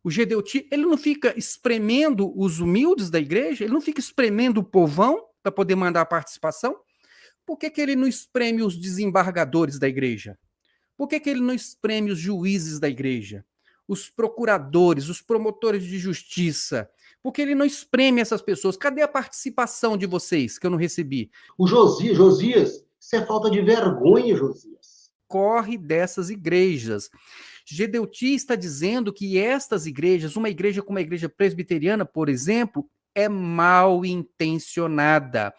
O Gedeuti, ele não fica espremendo os humildes da igreja? Ele não fica espremendo o povão para poder mandar a participação? Por que ele não espreme os desembargadores da igreja? Por que ele não espreme os juízes da igreja? Os procuradores, os promotores de justiça? Por que ele não espreme essas pessoas? Cadê a participação de vocês que eu não recebi? O Josias, isso é falta de vergonha, Josias. Corre dessas igrejas. Gedeuti está dizendo que estas igrejas, uma igreja como a igreja presbiteriana, por exemplo, é mal intencionada.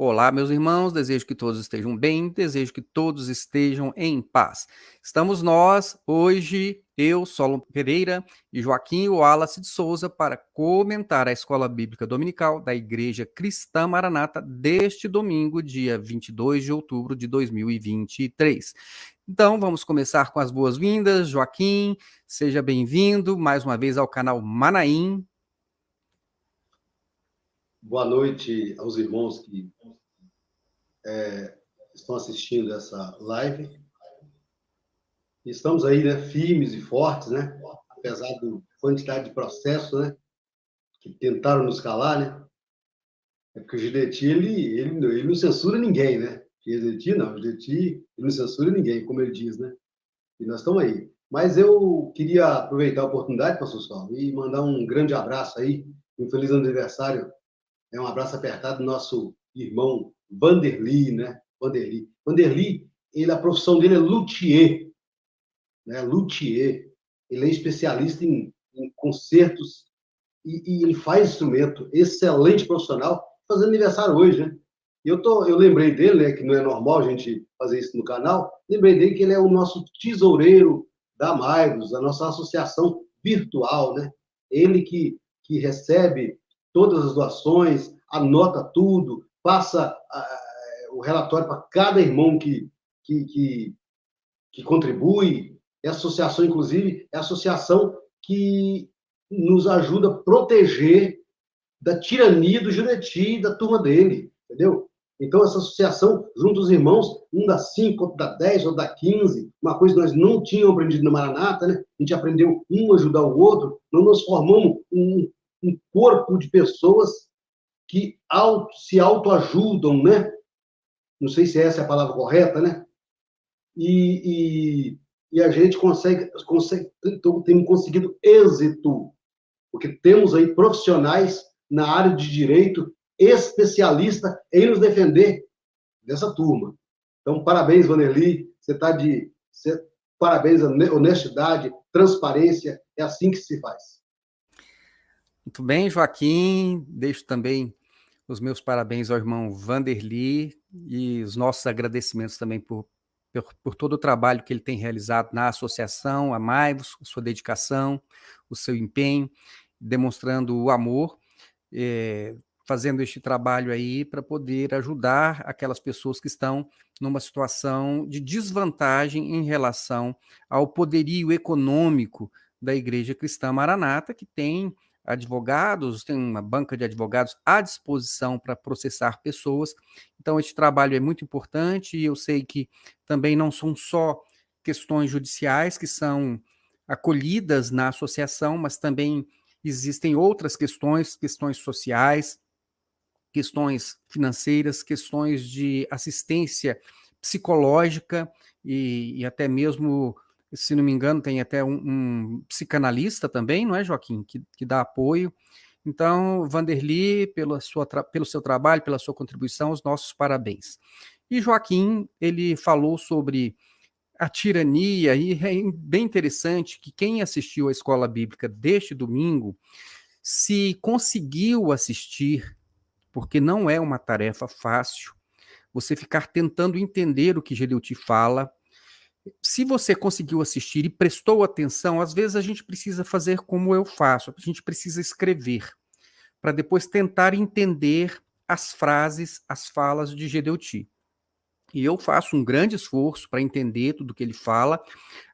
Olá, meus irmãos, desejo que todos estejam bem, desejo que todos estejam em paz. Estamos nós, hoje, eu, Solon Pereira e Joaquim Wallace de Souza, para comentar a Escola Bíblica Dominical da Igreja Cristã Maranata deste domingo, dia 22 de outubro de 2023. Então, vamos começar com as boas-vindas. Joaquim, seja bem-vindo mais uma vez ao canal Manaim. Boa noite aos irmãos que estão assistindo essa live. Estamos aí, né, firmes e fortes, né? Apesar da quantidade de processos, né, que tentaram nos calar, né? É porque o Gedeuti, ele não censura ninguém, né? O Gedeuti ele não censura ninguém, como ele diz, né? E nós estamos aí. Mas eu queria aproveitar a oportunidade, pastor Saulo, e mandar um grande abraço aí, um feliz aniversário. Um abraço apertado do nosso irmão Vanderly, né? Vanderly, a profissão dele é luthier, né? Luthier. Ele é especialista em concertos e ele faz instrumento, excelente profissional, fazendo aniversário hoje, né? E eu lembrei dele, né, que não é normal a gente fazer isso no canal, lembrei dele que ele é o nosso tesoureiro da Maibus, a nossa associação virtual, né? Ele que recebe todas as doações, anota tudo, passa o relatório para cada irmão que contribui. É a associação, inclusive, é a associação que nos ajuda a proteger da tirania do Jureti e da turma dele, entendeu? Então, essa associação, junto aos irmãos, um dá 5, outro dá 10, outro dá 15, uma coisa que nós não tínhamos aprendido na Maranata, né? A gente aprendeu um a ajudar o outro, então nós formamos um corpo de pessoas que se autoajudam, né? Não sei se essa é a palavra correta, né? E a gente temos conseguido êxito, porque temos aí profissionais na área de direito, especialista em nos defender dessa turma. Então, parabéns, Vanderly, parabéns, honestidade, transparência, é assim que se faz. Muito bem, Joaquim, deixo também os meus parabéns ao irmão Vanderly e os nossos agradecimentos também por todo o trabalho que ele tem realizado na associação, a Maibus, a sua dedicação, o seu empenho, demonstrando o amor, fazendo este trabalho aí para poder ajudar aquelas pessoas que estão numa situação de desvantagem em relação ao poderio econômico da Igreja Cristã Maranata, que tem advogados, tem uma banca de advogados à disposição para processar pessoas. Então, esse trabalho é muito importante e eu sei que também não são só questões judiciais que são acolhidas na associação, mas também existem outras questões sociais, questões financeiras, questões de assistência psicológica e até mesmo, se não me engano, tem até um psicanalista também, não é, Joaquim, que dá apoio. Então, Vanderly, pelo seu trabalho, pela sua contribuição, os nossos parabéns. E Joaquim, ele falou sobre a tirania, e é bem interessante que quem assistiu à Escola Bíblica deste domingo, se conseguiu assistir, porque não é uma tarefa fácil, você ficar tentando entender o que Gedeuti fala. Se você conseguiu assistir e prestou atenção, às vezes a gente precisa fazer como eu faço, a gente precisa escrever, para depois tentar entender as frases, as falas de Gedeuti. E eu faço um grande esforço para entender tudo que ele fala,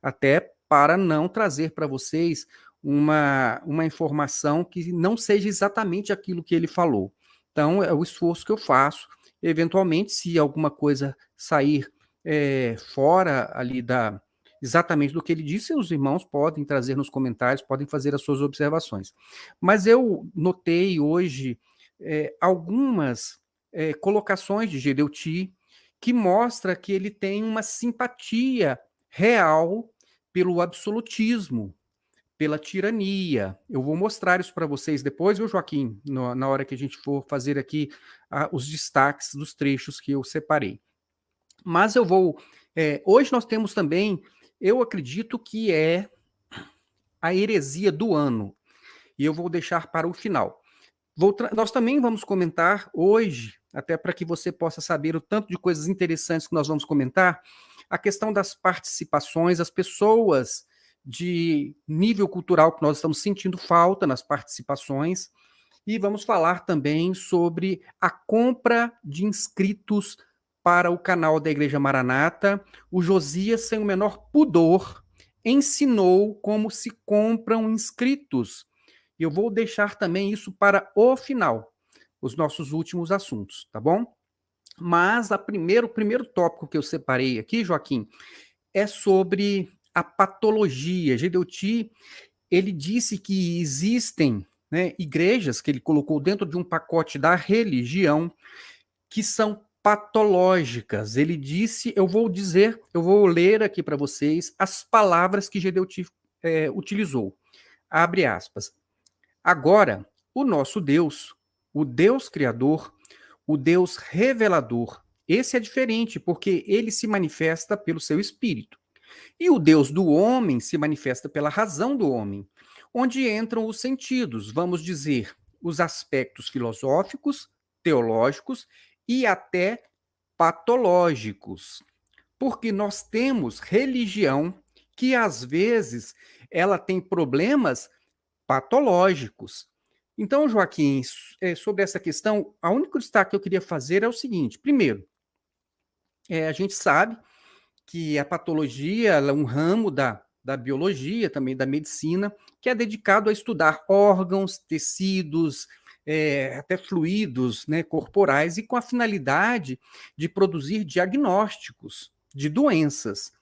até para não trazer para vocês uma informação que não seja exatamente aquilo que ele falou. Então, é o esforço que eu faço. Eventualmente, se alguma coisa sair fora ali exatamente do que ele disse, os irmãos podem trazer nos comentários, podem fazer as suas observações. Mas eu notei hoje algumas colocações de Gedeuti que mostra que ele tem uma simpatia real pelo absolutismo, pela tirania. Eu vou mostrar isso para vocês depois, viu, Joaquim? Na hora que a gente for fazer aqui os destaques dos trechos que eu separei. Mas eu vou... hoje nós temos também, eu acredito que é a heresia do ano, e eu vou deixar para o final. Nós também vamos comentar hoje, até para que você possa saber o tanto de coisas interessantes que nós vamos comentar, a questão das participações, as pessoas de nível cultural que nós estamos sentindo falta nas participações, e vamos falar também sobre a compra de inscritos para o canal da Igreja Maranata. O Josias, sem o menor pudor, ensinou como se compram inscritos. E eu vou deixar também isso para o final, os nossos últimos assuntos, tá bom? Mas o primeiro tópico que eu separei aqui, Joaquim, é sobre a patologia. Gedeuti, ele disse que existem igrejas que ele colocou dentro de um pacote da religião que são patológicas. Ele disse, eu vou ler aqui para vocês as palavras que Gedeuti utilizou. Abre aspas. Agora, o nosso Deus, o Deus Criador, o Deus Revelador, esse é diferente, porque ele se manifesta pelo seu Espírito. E o Deus do homem se manifesta pela razão do homem, onde entram os sentidos, vamos dizer, os aspectos filosóficos, teológicos e até patológicos. Porque nós temos religião que, às vezes, ela tem problemas patológicos. Então, Joaquim, sobre essa questão, o único destaque que eu queria fazer é o seguinte. Primeiro, a gente sabe que a patologia é um ramo da biologia, também da medicina, que é dedicado a estudar órgãos, tecidos, até fluidos corporais, e com a finalidade de produzir diagnósticos de doenças.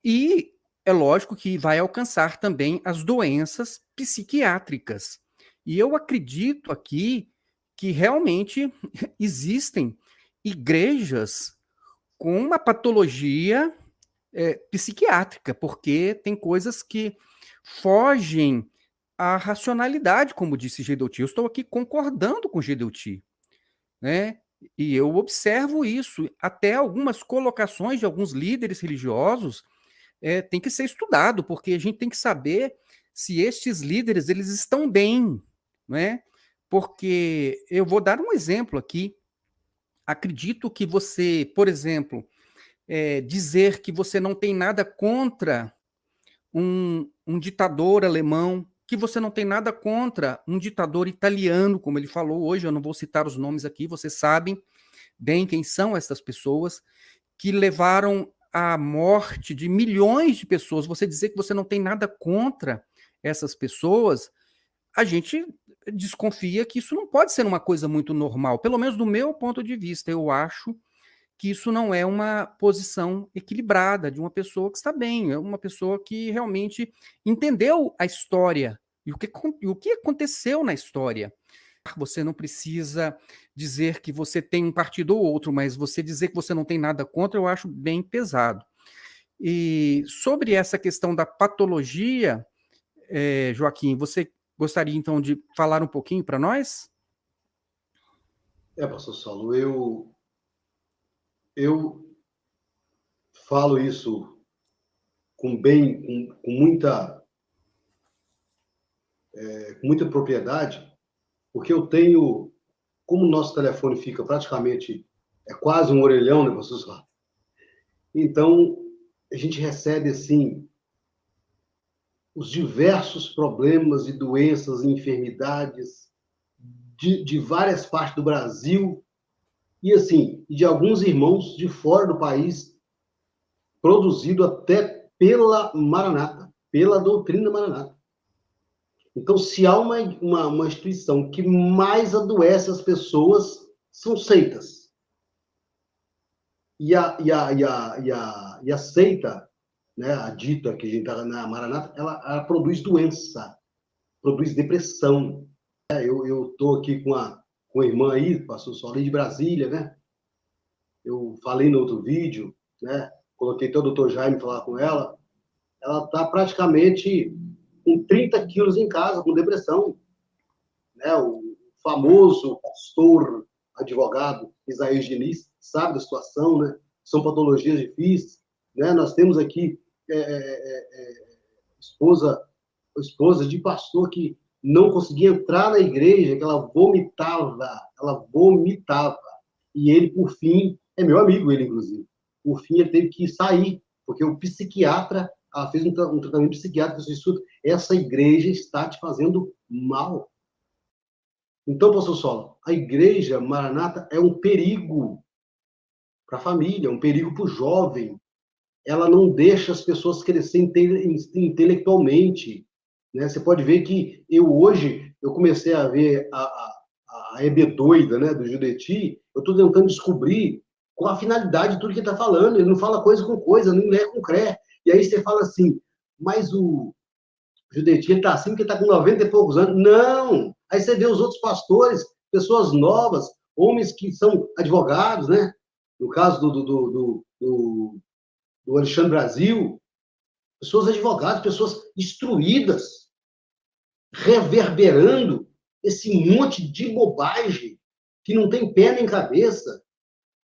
E é lógico que vai alcançar também as doenças psiquiátricas. E eu acredito aqui que realmente existem igrejas com uma patologia psiquiátrica, porque tem coisas que fogem à racionalidade, como disse Gedeuti. Eu estou aqui concordando com Gedeuti, né? E eu observo isso. Até algumas colocações de alguns líderes religiosos tem que ser estudado, porque a gente tem que saber se estes líderes eles estão bem, né? Porque eu vou dar um exemplo aqui. Acredito que você, por exemplo, dizer que você não tem nada contra um ditador alemão, que você não tem nada contra um ditador italiano, como ele falou hoje, eu não vou citar os nomes aqui, vocês sabem bem quem são essas pessoas, que levaram à morte de milhões de pessoas. Você dizer que você não tem nada contra essas pessoas, a gente desconfia que isso não pode ser uma coisa muito normal. Pelo menos do meu ponto de vista, eu acho que isso não é uma posição equilibrada de uma pessoa que está bem, é uma pessoa que realmente entendeu a história e o que aconteceu na história. Você não precisa dizer que você tem um partido ou outro, mas você dizer que você não tem nada contra, eu acho bem pesado. E sobre essa questão da patologia, Joaquim, você gostaria então de falar um pouquinho para nós? Pastor Saulo, eu falo isso com muita propriedade, porque eu tenho, como o nosso telefone fica praticamente, quase um orelhão, né, pastor Saulo? Então, a gente recebe, assim, os diversos problemas e doenças e enfermidades de várias partes do Brasil e, assim, de alguns irmãos de fora do país, produzido até pela Maranata, pela doutrina Maranata. Então, se há uma instituição que mais adoece as pessoas, são seitas. E a seita, né, a dita que a gente está na Maranata, ela produz doença, produz depressão. Eu estou aqui com a irmã aí, pastor Solim de Brasília, né? Eu falei no outro vídeo, né? Coloquei até o doutor Jaime falar com ela. Ela está praticamente com 30 quilos em casa, com depressão. Né? O famoso pastor, advogado Isaías Diniz, sabe da situação, né? São patologias difíceis. Né? Nós temos aqui esposa de pastor que não conseguia entrar na igreja, que ela vomitava. E ele, por fim, é meu amigo ele, inclusive, por fim ele teve que sair, porque o psiquiatra fez um tratamento psiquiátrico, disse, essa igreja está te fazendo mal. Então, pastor Sola, a igreja Maranata é um perigo para a família, é um perigo para o jovem. Ela não deixa as pessoas crescerem intelectualmente. Né? Você pode ver que hoje eu comecei a ver a EB doida, né, do Judeti, eu estou tentando descobrir qual a finalidade de tudo que ele está falando. Ele não fala coisa com coisa, nem lé com cré. E aí você fala assim, mas o Judeti, ele está assim porque está com 90 e poucos anos. Não! Aí você vê os outros pastores, pessoas novas, homens que são advogados, né? No caso do Alexandre Brasil, pessoas advogadas, pessoas instruídas, reverberando esse monte de bobagem que não tem pé nem cabeça,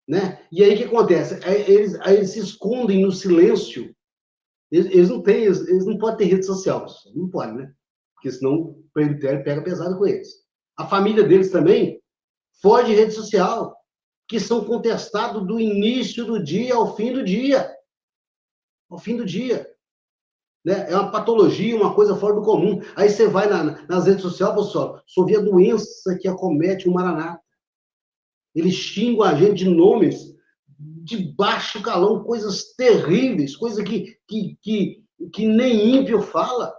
né? E aí o que acontece? Aí eles se escondem no silêncio. Eles não podem ter rede social, não pode, né? Porque senão o presbitério pega pesado com eles. A família deles também foge de rede social, que são contestados do início do dia ao fim do dia. Ao fim do dia. Né? É uma patologia, uma coisa fora do comum. Aí você vai nas redes sociais, pessoal, só vê a doença que acomete o Maranata. Eles xingam a gente de nomes de baixo calão, coisas terríveis, coisa que nem ímpio fala.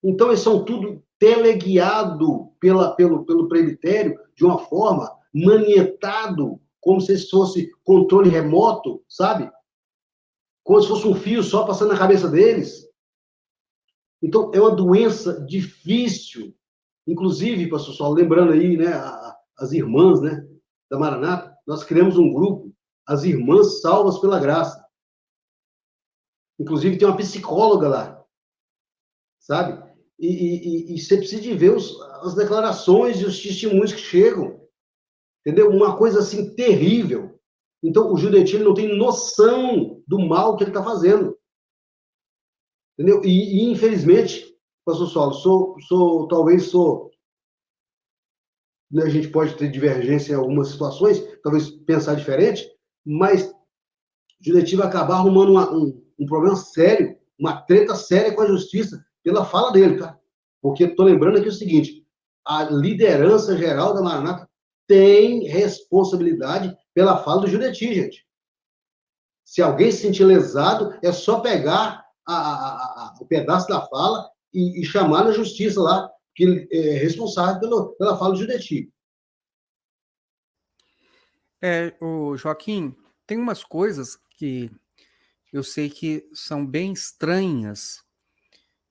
Então, eles são tudo teleguiado pelo presbitério de uma forma manietado, como se fosse controle remoto, sabe? Como se fosse um fio só passando na cabeça deles. Então, é uma doença difícil. Inclusive, pastor Sol, lembrando aí, né, as irmãs, né, da Maranata, nós criamos um grupo, as Irmãs Salvas pela Graça. Inclusive, tem uma psicóloga lá, sabe? E você precisa de ver as declarações e os testemunhos que chegam. Entendeu? Uma coisa assim terrível. Então, o Judetino não tem noção do mal que ele está fazendo. Entendeu? Infelizmente, pastor Solo, talvez sou. Né, a gente pode ter divergência em algumas situações, talvez pensar diferente, mas o Judetino vai acabar arrumando um problema sério, uma treta séria com a justiça, pela fala dele, tá? Porque estou lembrando aqui o seguinte: a liderança geral da Maranata tem responsabilidade pela fala do Judeti, gente. Se alguém se sentir lesado, é só pegar o pedaço da fala e chamar na justiça lá, que ele é responsável pela fala do Judeti. O Joaquim, tem umas coisas que eu sei que são bem estranhas.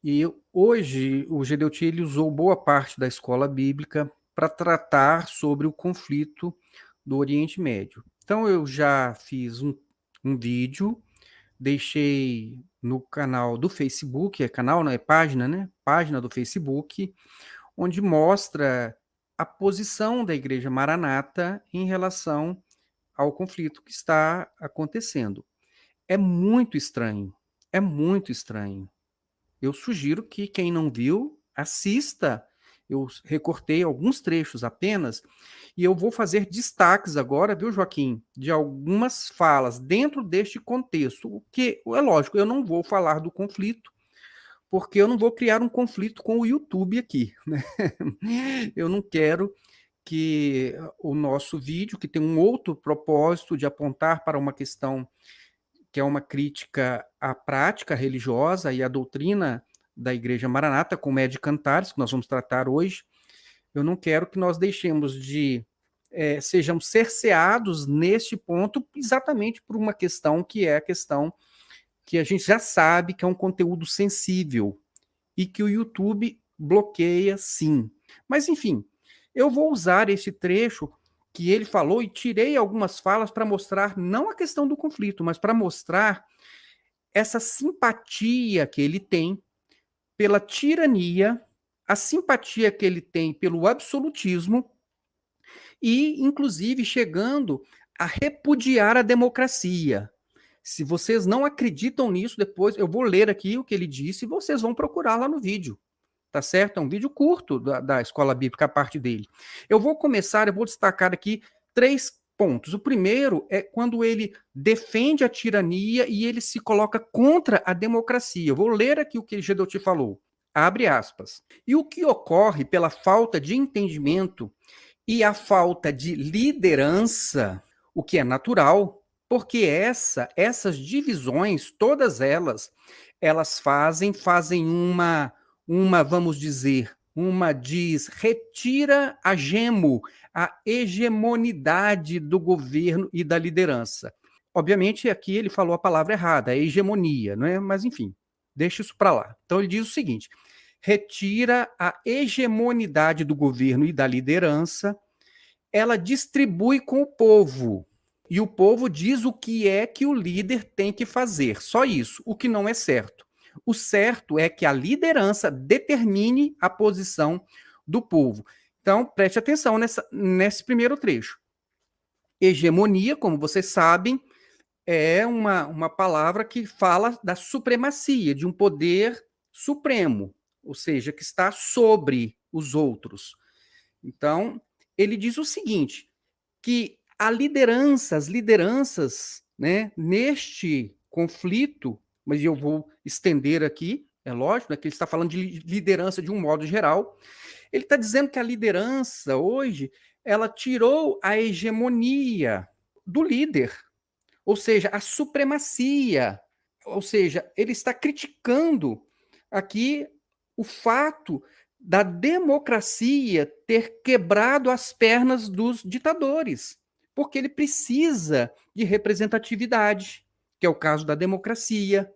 E hoje o Gedeuti ele usou boa parte da escola bíblica para tratar sobre o conflito do Oriente Médio. Então eu já fiz um vídeo, deixei no canal do Facebook, canal, não é página, né? Página do Facebook, onde mostra a posição da Igreja Maranata em relação ao conflito que está acontecendo. É muito estranho, é muito estranho. Eu sugiro que quem não viu, assista. Eu recortei alguns trechos apenas e eu vou fazer destaques agora, viu, Joaquim, de algumas falas dentro deste contexto. O que é lógico, eu não vou falar do conflito, porque eu não vou criar um conflito com o YouTube aqui, né? Eu não quero que o nosso vídeo, que tem um outro propósito de apontar para uma questão que é uma crítica à prática religiosa e à doutrina da Igreja Maranata, como é de Cantares, que nós vamos tratar hoje. Eu não quero que nós deixemos de sejamos cerceados neste ponto, exatamente por uma questão que é a questão que a gente já sabe que é um conteúdo sensível e que o YouTube bloqueia, sim. Mas, enfim, eu vou usar esse trecho que ele falou e tirei algumas falas para mostrar não a questão do conflito, mas para mostrar essa simpatia que ele tem pela tirania, a simpatia que ele tem pelo absolutismo e, inclusive, chegando a repudiar a democracia. Se vocês não acreditam nisso, depois eu vou ler aqui o que ele disse e vocês vão procurar lá no vídeo. Tá certo? É um vídeo curto da Escola Bíblica, a parte dele. Eu vou destacar aqui 3 pontos. O primeiro é quando ele defende a tirania e ele se coloca contra a democracia. Eu vou ler aqui o que Gedoti falou. Abre aspas. E o que ocorre pela falta de entendimento e a falta de liderança, o que é natural, porque essas divisões, todas elas fazem vamos dizer, retira a hegemonidade do governo e da liderança. Obviamente, aqui ele falou a palavra errada, a hegemonia, não é? Mas, enfim, deixa isso para lá. Então, ele diz o seguinte: retira a hegemonidade do governo e da liderança, ela distribui com o povo. E o povo diz o que é que o líder tem que fazer. Só isso, o que não é certo. O certo é que a liderança determine a posição do povo. Então, preste atenção nesse primeiro trecho. Hegemonia, como vocês sabem, é uma palavra que fala da supremacia, de um poder supremo, ou seja, que está sobre os outros. Então, ele diz o seguinte, que as lideranças, né, neste conflito, mas eu vou estender aqui, é lógico, né, que ele está falando de liderança de um modo geral, ele está dizendo que a liderança hoje, ela tirou a hegemonia do líder, ou seja, a supremacia, ou seja, ele está criticando aqui o fato da democracia ter quebrado as pernas dos ditadores, porque ele precisa de representatividade, que é o caso da democracia,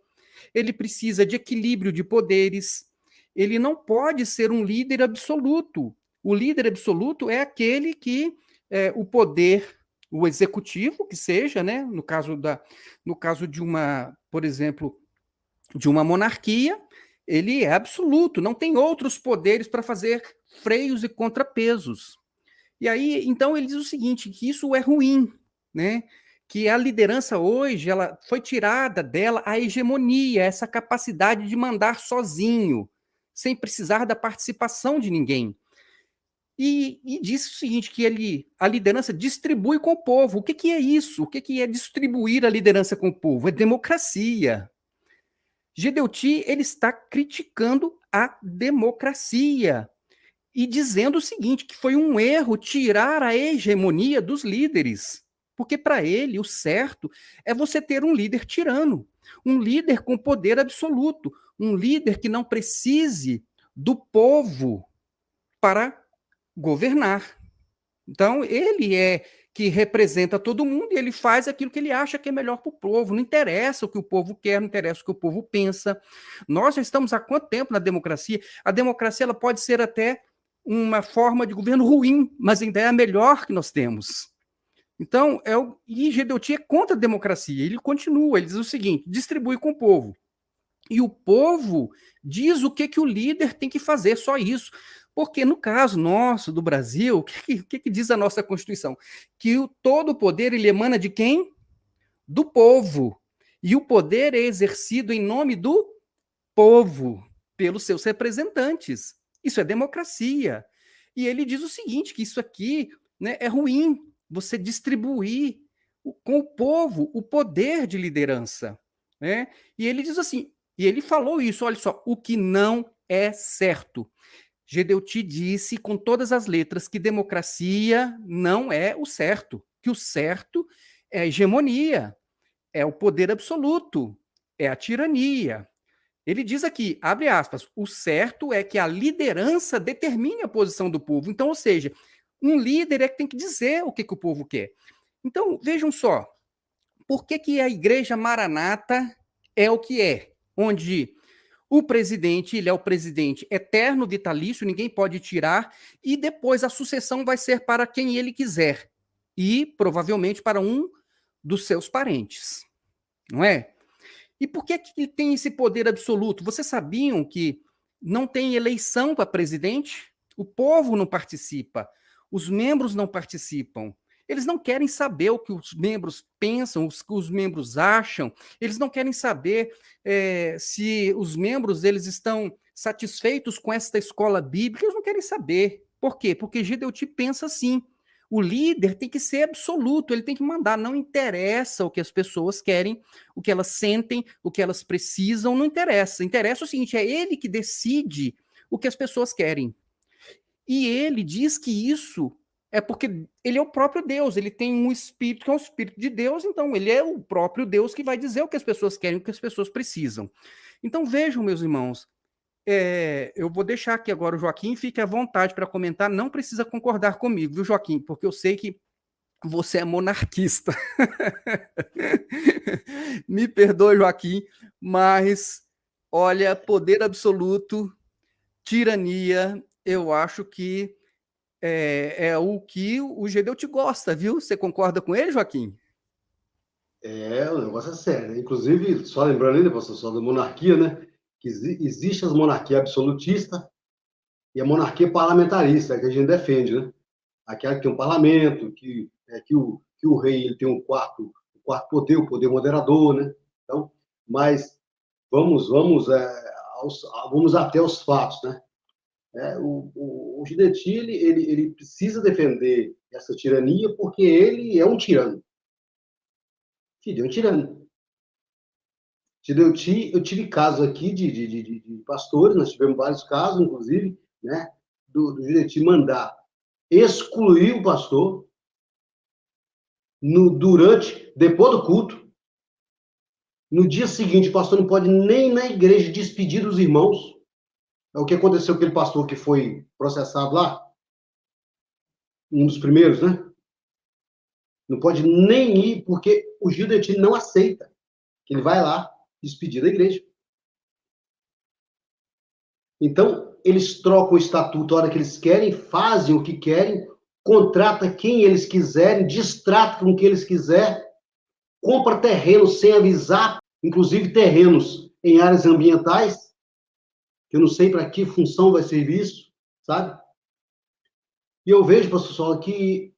ele precisa de equilíbrio de poderes, ele não pode ser um líder absoluto. O líder absoluto é aquele que o poder, o executivo, que seja, né, no caso de uma, por exemplo, de uma monarquia, ele é absoluto, não tem outros poderes para fazer freios e contrapesos. E aí, então, ele diz o seguinte, que isso é ruim, né? Que a liderança hoje, ela foi tirada dela a hegemonia, essa capacidade de mandar sozinho, sem precisar da participação de ninguém. E disse o seguinte, que a liderança distribui com o povo. O que é isso? O que é distribuir a liderança com o povo? É democracia. Gedeuti, ele está criticando a democracia e dizendo o seguinte, que foi um erro tirar a hegemonia dos líderes, porque para ele o certo é você ter um líder tirano, um líder com poder absoluto, um líder que não precise do povo para governar. Então, ele é que representa todo mundo e ele faz aquilo que ele acha que é melhor para o povo. Não interessa o que o povo quer, não interessa o que o povo pensa. Nós já estamos há quanto tempo na democracia? A democracia ela pode ser até uma forma de governo ruim, mas ainda é a melhor que nós temos. Então, e Gedeuti é contra a democracia. Ele continua, ele diz o seguinte, distribui com o povo. E o povo diz o que o líder tem que fazer, só isso. Porque no caso nosso, do Brasil, o que diz a nossa Constituição? Que todo o poder ele emana de quem? Do povo. E o poder é exercido em nome do povo, pelos seus representantes. Isso é democracia. E ele diz o seguinte, que isso aqui, né, é ruim, você distribuir com o povo o poder de liderança. Né? E ele diz assim, e ele falou isso, olha só, o que não é certo. Gedeuti disse com todas as letras que democracia não é o certo, que o certo é a hegemonia, é o poder absoluto, é a tirania. Ele diz aqui, abre aspas, o certo é que a liderança determine a posição do povo. Então, ou seja, um líder é que tem que dizer o que o povo quer. Então, vejam só, por que a Igreja Maranata é o que é? Onde o presidente, ele é o presidente eterno, vitalício, ninguém pode tirar, e depois a sucessão vai ser para quem ele quiser, e provavelmente para um dos seus parentes, não é? E por que ele tem esse poder absoluto? Vocês sabiam que não tem eleição para presidente? O povo não participa, os membros não participam. Eles não querem saber o que os membros pensam, o que os membros acham. Eles não querem saber se os membros eles estão satisfeitos com esta escola bíblica. Eles não querem saber. Por quê? Porque Gideuti pensa assim. O líder tem que ser absoluto, ele tem que mandar. Não interessa o que as pessoas querem, o que elas sentem, o que elas precisam, não interessa. Interessa o seguinte, é ele que decide o que as pessoas querem. E ele diz que isso é porque ele é o próprio Deus, ele tem um espírito que é o espírito de Deus, então ele é o próprio Deus que vai dizer o que as pessoas querem, o que as pessoas precisam. Então vejam, meus irmãos, eu vou deixar aqui agora o Joaquim, fique à vontade para comentar, não precisa concordar comigo, viu, Joaquim? Porque eu sei que você é monarquista. Me perdoe, Joaquim, mas, olha, poder absoluto, tirania, eu acho que o que o Gedeuti gosta, viu? Você concorda com ele, Joaquim? O negócio é sério, né? Inclusive, só lembrando ainda, pastor, só da monarquia, né? Que existe a monarquia absolutista e a monarquia parlamentarista, que a gente defende, né? Aquela que tem um parlamento, que o rei ele tem o quarto poder, o poder moderador, né? Então, mas vamos até os fatos, né? O Gidetti, ele precisa defender essa tirania porque ele é um tirano. Filho, é um tirano. Eu tive casos aqui de pastores, nós tivemos vários casos, inclusive, né, do Gidetti mandar excluir o pastor depois do culto. No dia seguinte, o pastor não pode nem na igreja despedir dos irmãos. É o que aconteceu com aquele pastor que foi processado lá, um dos primeiros, né? Não pode nem ir, porque o Gidetti não aceita que ele vai lá despedir da igreja. Então, eles trocam o estatuto a hora que eles querem, fazem o que querem, contrata quem eles quiserem, distrata com o que eles quiserem, compra terrenos sem avisar, inclusive terrenos em áreas ambientais, que eu não sei para que função vai servir isso, sabe? E eu vejo, pastor Sol, que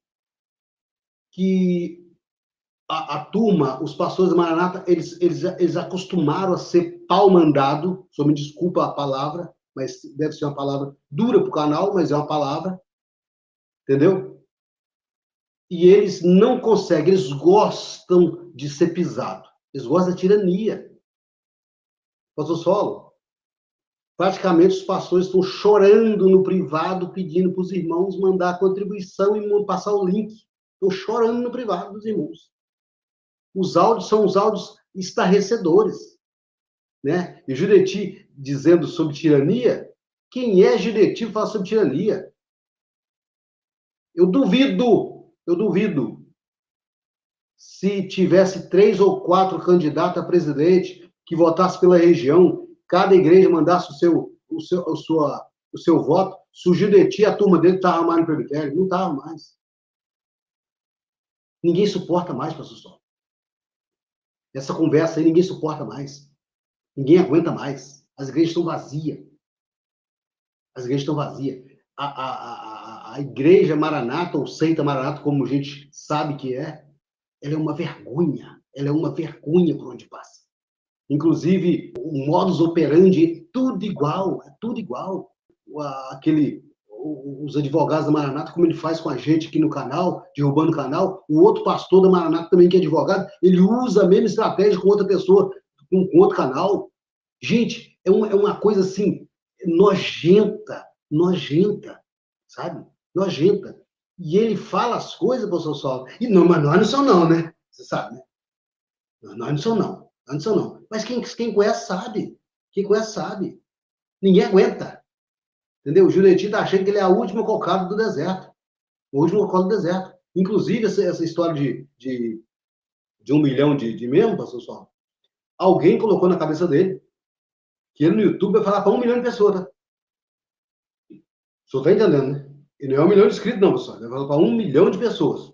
a turma, os pastores da Maranata, eles acostumaram a ser pau-mandado, só me desculpa a palavra, mas deve ser uma palavra dura para o canal, mas é uma palavra, entendeu? E eles não conseguem, eles gostam de ser pisado, eles gostam da tirania. Pastor Solo, praticamente os pastores estão chorando no privado, pedindo para os irmãos mandar a contribuição e passar o link. Estão chorando no privado dos irmãos. Os áudios são os áudios estarrecedores, né? E Gidetti dizendo sobre tirania, quem é Gidetti para falar sobre tirania? Eu duvido, se tivesse 3 ou 4 candidatos a presidente que votasse pela região, cada igreja mandasse o seu voto, se o Gidetti e a turma dele estava mais no presbitério, não estava mais. Ninguém suporta mais, pastor Sol. Essa conversa aí ninguém suporta mais. Ninguém aguenta mais. As igrejas estão vazias. As igrejas estão vazias. A igreja Maranata, ou seita Maranata, como a gente sabe que ela é uma vergonha. Ela é uma vergonha por onde passa. Inclusive, o modus operandi é tudo igual. É tudo igual. Os advogados da Maranata, como ele faz com a gente aqui no canal, derrubando o canal, o outro pastor da Maranata também, que é advogado, ele usa a mesma estratégia com outra pessoa, com outro canal. Gente, é uma coisa assim, nojenta, sabe? Nojenta. E ele fala as coisas, pastor Saulo, e não, mas nós não somos não, né? Você sabe, né? Nós não somos não. Mas quem conhece sabe. Quem conhece sabe. Ninguém aguenta. Entendeu? O Jureti está achando que ele é a última cocada do deserto. O último cocada do deserto. Inclusive, essa história de 1 milhão de membros, pastor Sol, alguém colocou na cabeça dele que ele no YouTube vai falar para 1 milhão de pessoas, tá? O senhor está entendendo, né? E não é 1 milhão de inscritos, não, pessoal. Ele vai falar para 1 milhão de pessoas.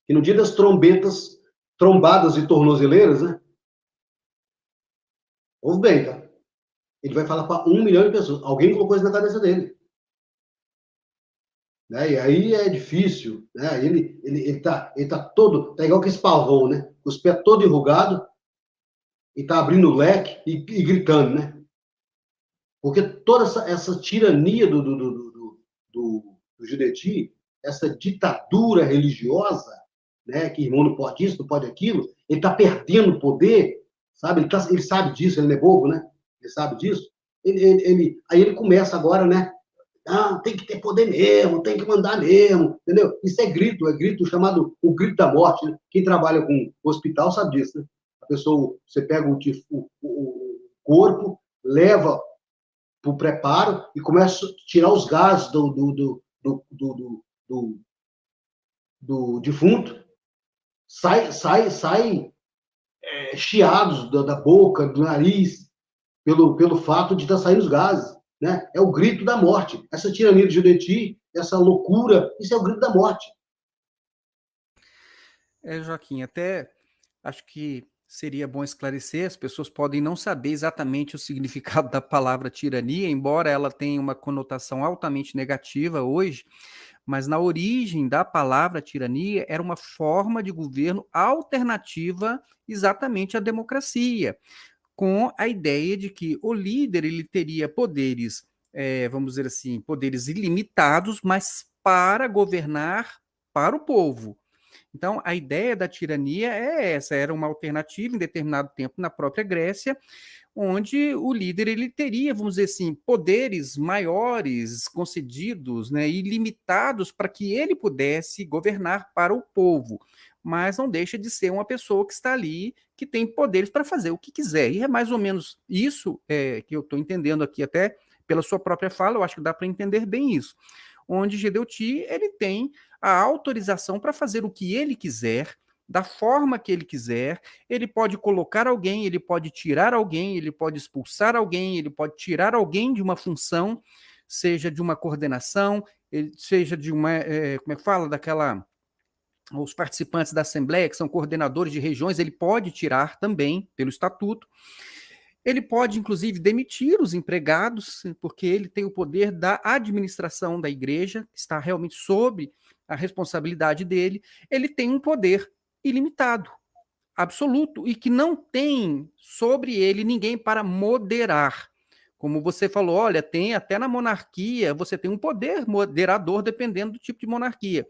E no dia das trombadas e tornozeleiras, né? Ouve bem, tá? Ele vai falar para 1 milhão de pessoas. Alguém colocou isso na cabeça dele. Né? E aí é difícil, né? Ele tá todo, tá igual que esse pavão, né? Os pés todo enrugado e tá abrindo o leque e gritando, né? Porque toda essa tirania do Judeti, essa ditadura religiosa, né? Que irmão não pode isso, não pode aquilo, ele está perdendo poder, sabe? Ele sabe disso, ele não é bobo, né? Ele sabe disso. Aí ele começa agora, né? Ah, tem que ter poder mesmo, tem que mandar mesmo, entendeu? Isso é grito chamado o grito da morte. Né? Quem trabalha com hospital sabe disso, né? A pessoa, você pega o corpo, leva para o preparo e começa a tirar os gases do defunto, sai chiados da boca, do nariz, pelo fato de estar saindo os gases. Né? É o grito da morte. Essa tirania de Judeti, essa loucura, isso é o grito da morte. Joaquim, até acho que seria bom esclarecer, as pessoas podem não saber exatamente o significado da palavra tirania, embora ela tenha uma conotação altamente negativa hoje, mas na origem da palavra tirania era uma forma de governo alternativa exatamente à democracia, com a ideia de que o líder ele teria poderes, vamos dizer assim, poderes ilimitados, mas para governar para o povo. Então, a ideia da tirania é essa, era uma alternativa em determinado tempo na própria Grécia, onde o líder ele teria, vamos dizer assim, poderes maiores concedidos, né, ilimitados para que ele pudesse governar para o povo, mas não deixa de ser uma pessoa que está ali, que tem poderes para fazer o que quiser. E é mais ou menos isso que eu estou entendendo aqui, até pela sua própria fala, eu acho que dá para entender bem isso. Onde Gedeuti ele tem a autorização para fazer o que ele quiser, da forma que ele quiser, ele pode colocar alguém, ele pode tirar alguém, ele pode expulsar alguém, ele pode tirar alguém de uma função, seja de uma coordenação, seja de uma, como é que fala, daquela, os participantes da Assembleia, que são coordenadores de regiões, ele pode tirar também, pelo estatuto. Ele pode, inclusive, demitir os empregados, porque ele tem o poder da administração da igreja, que está realmente sob a responsabilidade dele. Ele tem um poder ilimitado, absoluto, e que não tem sobre ele ninguém para moderar. Como você falou, olha, tem até na monarquia, você tem um poder moderador dependendo do tipo de monarquia.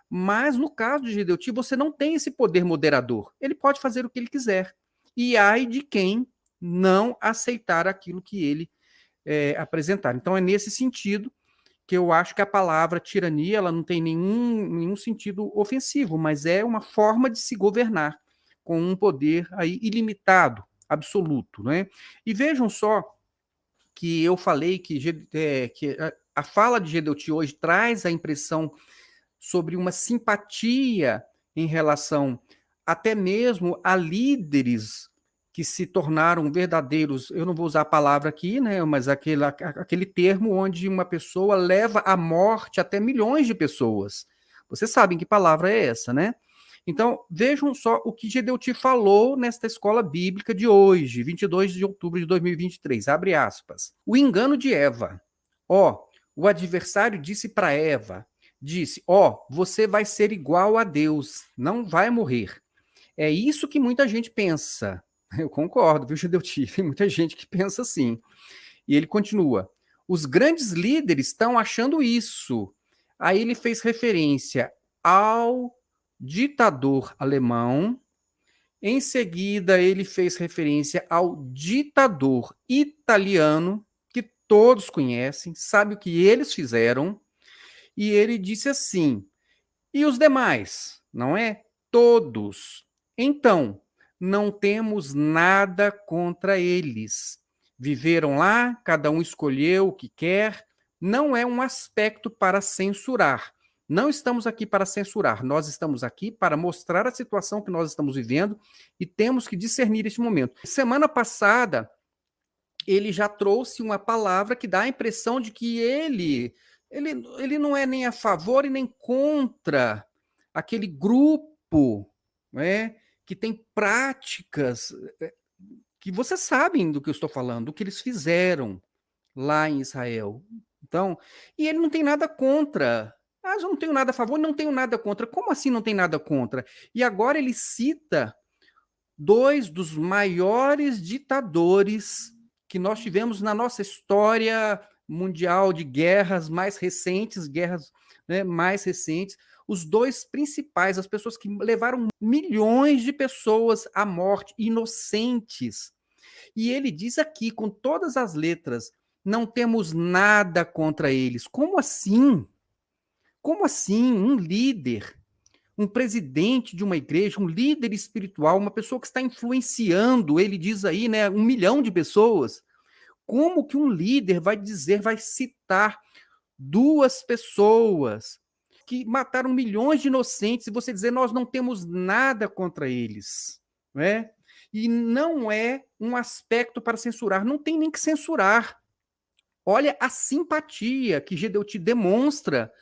Mas no caso de Gedeuti, você não tem esse poder moderador. Ele pode fazer o que ele quiser. E ai de quem não aceitar aquilo que ele apresentar. Então é nesse sentido que eu acho que a palavra tirania ela não tem nenhum sentido ofensivo, mas é uma forma de se governar com um poder aí ilimitado, absoluto, né? E vejam só que eu falei que a fala de Gedeuti hoje traz a impressão sobre uma simpatia em relação até mesmo a líderes que se tornaram verdadeiros, eu não vou usar a palavra aqui, né, mas aquele termo onde uma pessoa leva à morte até milhões de pessoas. Vocês sabem que palavra é essa, né? Então, vejam só o que Gedeuti falou nesta escola bíblica de hoje, 22 de outubro de 2023, abre aspas. O engano de Eva. O adversário disse para Eva, disse, você vai ser igual a Deus, não vai morrer. É isso que muita gente pensa. Eu concordo, viu, Gedeuti? Tem muita gente que pensa assim. E ele continua, os grandes líderes estão achando isso. Aí ele fez referência ao ditador alemão, em seguida ele fez referência ao ditador italiano, que todos conhecem, sabe o que eles fizeram, e ele disse assim, e os demais, não é? Todos. Então, não temos nada contra eles. Viveram lá, cada um escolheu o que quer, não é um aspecto para censurar. Não estamos aqui para censurar, nós estamos aqui para mostrar a situação que nós estamos vivendo e temos que discernir este momento. Semana passada, ele já trouxe uma palavra que dá a impressão de que ele não é nem a favor e nem contra aquele grupo, né, que tem práticas que vocês sabem do que eu estou falando, do que eles fizeram lá em Israel. Então, e ele não tem nada contra. Ah, eu não tenho nada a favor, não tenho nada contra. Como assim não tem nada contra? E agora ele cita dois dos maiores ditadores que nós tivemos na nossa história mundial de guerras mais recentes, guerras, né, mais recentes, os dois principais, as pessoas que levaram milhões de pessoas à morte, inocentes. E ele diz aqui, com todas as letras, não temos nada contra eles. Como assim? Como assim? Um líder, um presidente de uma igreja, um líder espiritual, uma pessoa que está influenciando, ele diz aí, né, 1 milhão de pessoas. Como que um líder vai dizer, vai citar duas pessoas que mataram milhões de inocentes e você dizer nós não temos nada contra eles, né? E não é um aspecto para censurar, não tem nem que censurar. Olha a simpatia que Gedeuti demonstra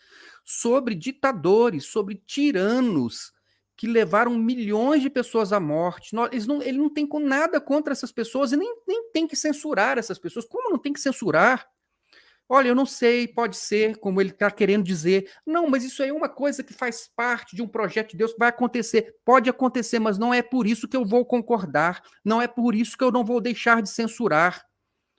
sobre ditadores, sobre tiranos que levaram milhões de pessoas à morte. Ele não tem nada contra essas pessoas e nem tem que censurar essas pessoas. Como não tem que censurar? Olha, eu não sei, pode ser, como ele está querendo dizer. Não, mas isso aí é uma coisa que faz parte de um projeto de Deus que vai acontecer. Pode acontecer, mas não é por isso que eu vou concordar. Não é por isso que eu não vou deixar de censurar.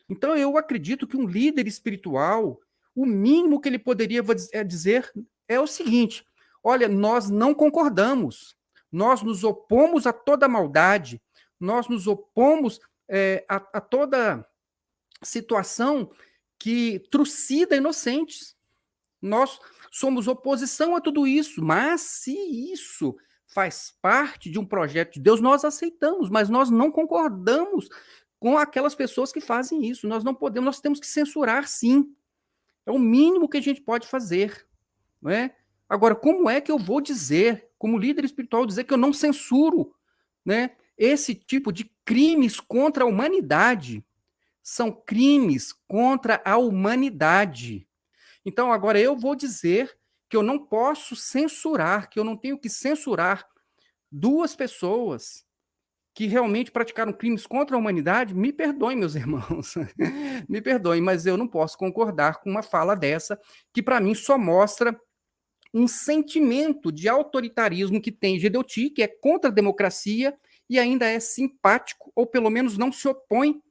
Então, eu acredito que um líder espiritual, o mínimo que ele poderia dizer é o seguinte: olha, nós não concordamos, nós nos opomos a toda maldade, nós nos opomos a toda situação que trucida inocentes. Nós somos oposição a tudo isso, mas se isso faz parte de um projeto de Deus, nós aceitamos, mas nós não concordamos com aquelas pessoas que fazem isso. Nós não podemos, nós temos que censurar, sim. É o mínimo que a gente pode fazer, não é? Agora, como é que eu vou dizer, como líder espiritual, dizer que eu não censuro, né, esse tipo de crimes contra a humanidade? São crimes contra a humanidade. Então, agora eu vou dizer que eu não posso censurar, que eu não tenho que censurar duas pessoas que realmente praticaram crimes contra a humanidade. Me perdoem, meus irmãos, me perdoem, mas eu não posso concordar com uma fala dessa, que para mim só mostra um sentimento de autoritarismo que tem Gedeuti, que é contra a democracia e ainda é simpático, ou pelo menos não se opõe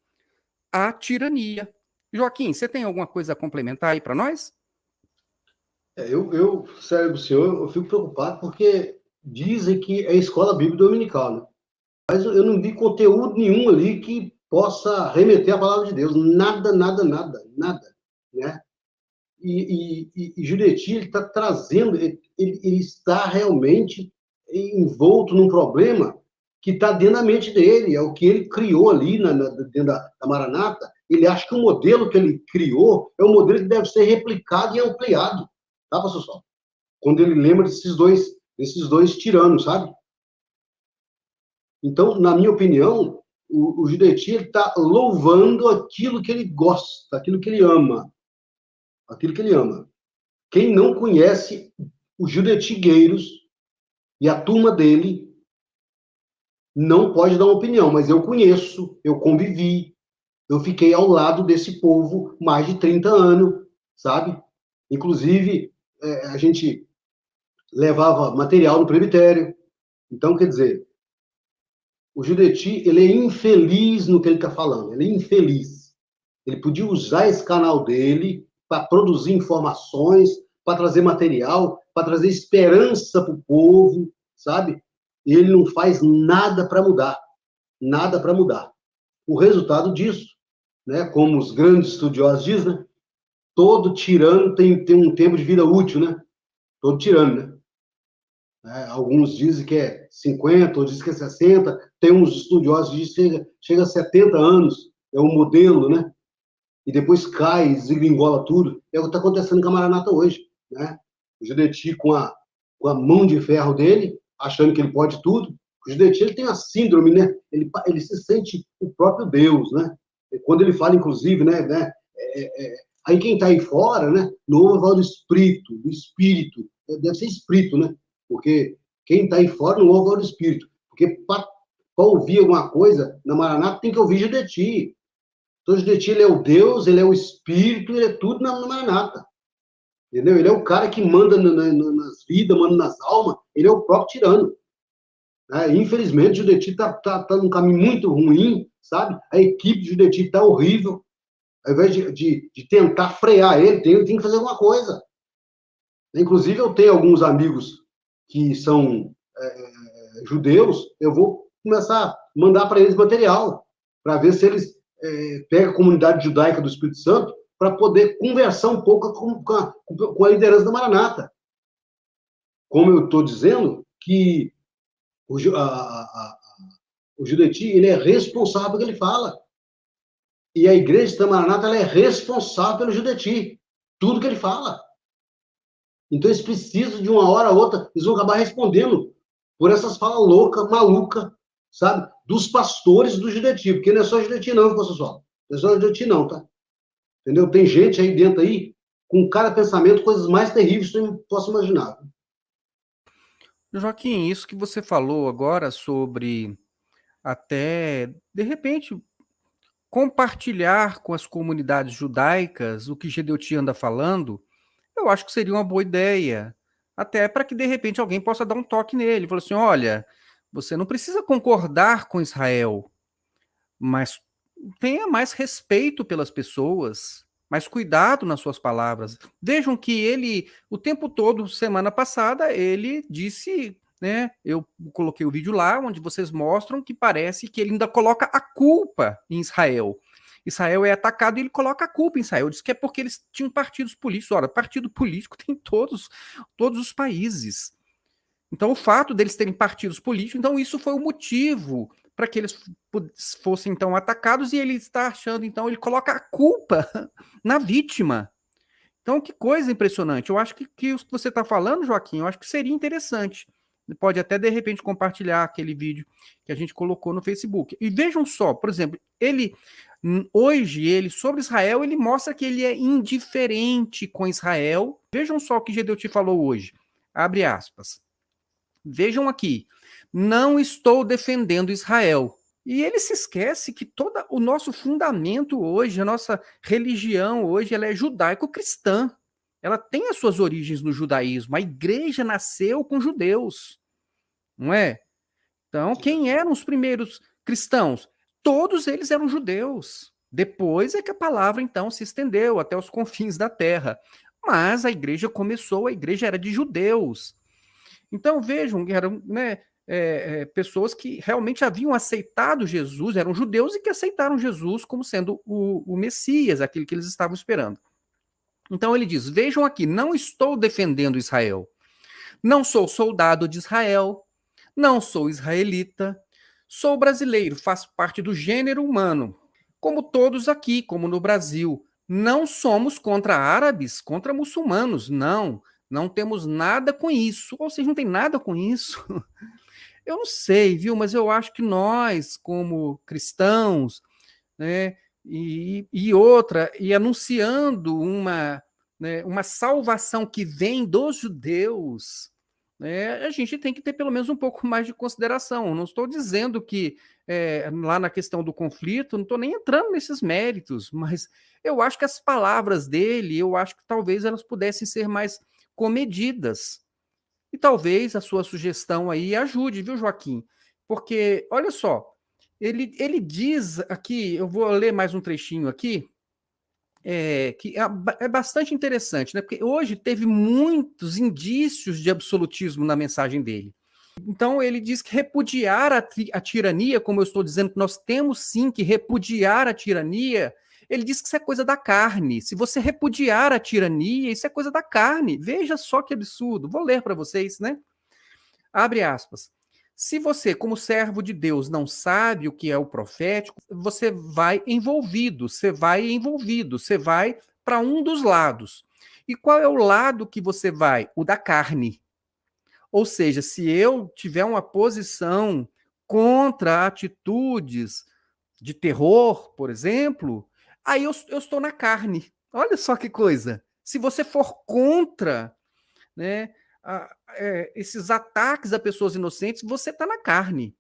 à tirania. Joaquim, você tem alguma coisa a complementar aí para nós? Sério, senhor, eu fico preocupado porque dizem que é escola bíblica dominical, né? Mas eu não vi conteúdo nenhum ali que possa remeter à palavra de Deus. Nada, nada, nada, nada, né? E Jureti, ele está trazendo, ele está realmente envolto num problema que está dentro da mente dele, é o que ele criou ali dentro da Maranata. Ele acha que o modelo que ele criou é um modelo que deve ser replicado e ampliado, tá, pastor Sol? Quando ele lembra desses dois tiranos, sabe? Então, na minha opinião, o Judeti está louvando aquilo que ele gosta, aquilo que ele ama. Aquilo que ele ama. Quem não conhece o Judeti Gueiros e a turma dele não pode dar uma opinião, mas eu conheço, eu convivi, eu fiquei ao lado desse povo mais de 30 anos, sabe? Inclusive, a gente levava material no presbitério. Então, quer dizer, o Judeti, ele é infeliz no que ele está falando, ele é infeliz. Ele podia usar esse canal dele para produzir informações, para trazer material, para trazer esperança para o povo, sabe? E ele não faz nada para mudar, nada para mudar. O resultado disso, né, como os grandes estudiosos dizem, né, todo tirano tem um tempo de vida útil, né? Todo tirano, né? Alguns dizem que é 50, outros dizem que é 60, tem uns estudiosos que dizem que chega a 70 anos, é um modelo, né? E depois cai, desgringola tudo. É o que está acontecendo com a Maranata hoje, né? O Judeti com a mão de ferro dele, achando que ele pode tudo. O Judeti, ele tem a síndrome, né? Ele se sente o próprio Deus, né? Quando ele fala, inclusive, né? Aí quem está aí fora, né? No ouve a voz do Espírito. Deve ser Espírito, né? Porque quem está aí fora não ouve a voz do Espírito. Porque para ouvir alguma coisa na Maranata tem que ouvir Judeti. Então, o Judeti, ele é o Deus, ele é o Espírito, ele é tudo na Maranata. Entendeu? Ele é o cara que manda nas vidas, manda nas almas. Ele é o próprio tirano. Né? Infelizmente, o Judeti tá num caminho muito ruim, sabe? A equipe de Judeti está horrível. Ao invés de tentar frear ele, tem que fazer alguma coisa. Inclusive, eu tenho alguns amigos que são judeus, eu vou começar a mandar para eles material, para ver se eles pegam a comunidade judaica do Espírito Santo para poder conversar um pouco com a liderança da Maranata. Como eu estou dizendo, que o Judeti, ele é responsável pelo que ele fala. E a igreja da Maranata, ela é responsável pelo Judeti. Tudo que ele fala. Então, eles precisam, de uma hora a outra, eles vão acabar respondendo por essas falas loucas, malucas, sabe? Dos pastores do Judeti. Porque não é só Judeti não, pessoal. Não é só Judeti não, tá? Entendeu? Tem gente aí dentro aí, com cada pensamento, coisas mais terríveis que você possa imaginar. Joaquim, isso que você falou agora sobre até, de repente, compartilhar com as comunidades judaicas o que Gedeuti anda falando, eu acho que seria uma boa ideia. Até para que, de repente, alguém possa dar um toque nele. Falar assim, olha, você não precisa concordar com Israel, mas tenha mais respeito pelas pessoas, mais cuidado nas suas palavras. Vejam que ele, o tempo todo, semana passada, ele disse, né? Eu coloquei o vídeo lá, onde vocês mostram que parece que ele ainda coloca a culpa em Israel. Israel é atacado e ele coloca a culpa em Israel. Diz que é porque eles tinham partidos políticos. Ora, partido político tem todos os países. Então, o fato deles terem partidos políticos, então isso foi o motivo para que eles fossem então atacados, e ele está achando, então, ele coloca a culpa na vítima. Então, que coisa impressionante. Eu acho que o que você está falando, Joaquim, eu acho que seria interessante. Pode até, de repente, compartilhar aquele vídeo que a gente colocou no Facebook. E vejam só, por exemplo, hoje, sobre Israel, ele mostra que ele é indiferente com Israel. Vejam só o que Gedeuti falou hoje. Abre aspas. Vejam aqui, não estou defendendo Israel. E ele se esquece que todo o nosso fundamento hoje, a nossa religião hoje, ela é judaico-cristã. Ela tem as suas origens no judaísmo. A igreja nasceu com judeus, não é? Então, quem eram os primeiros cristãos? Todos eles eram judeus. Depois é que a palavra, então, se estendeu até os confins da terra. Mas a igreja era de judeus. Então, vejam, eram, né, pessoas que realmente haviam aceitado Jesus, eram judeus e que aceitaram Jesus como sendo o Messias, aquele que eles estavam esperando. Então ele diz, vejam aqui, não estou defendendo Israel, não sou soldado de Israel, não sou israelita, sou brasileiro, faço parte do gênero humano, como todos aqui, como no Brasil. Não somos contra árabes, contra muçulmanos, não temos nada com isso. Ou seja, não tem nada com isso. Eu não sei, viu? Mas eu acho que nós, como cristãos, né, e anunciando uma salvação que vem dos judeus, né, a gente tem que ter pelo menos um pouco mais de consideração. Não estou dizendo que lá na questão do conflito, não estou nem entrando nesses méritos, mas eu acho que as palavras dele, eu acho que talvez elas pudessem ser mais comedidas. E talvez a sua sugestão aí ajude, viu, Joaquim? Porque, olha só, ele diz aqui, eu vou ler mais um trechinho aqui, que é bastante interessante, né? Porque hoje teve muitos indícios de absolutismo na mensagem dele. Então, ele diz que repudiar a tirania, como eu estou dizendo, que nós temos sim que repudiar a tirania. Ele diz que isso é coisa da carne. Se você repudiar a tirania, isso é coisa da carne. Veja só que absurdo. Vou ler para vocês, né? Abre aspas. Se você, como servo de Deus, não sabe o que é o profético, você vai envolvido, você vai para um dos lados. E qual é o lado que você vai? O da carne. Ou seja, se eu tiver uma posição contra atitudes de terror, por exemplo, aí eu estou na carne. Olha só que coisa. Se você for contra, né, esses ataques a pessoas inocentes, você está na carne.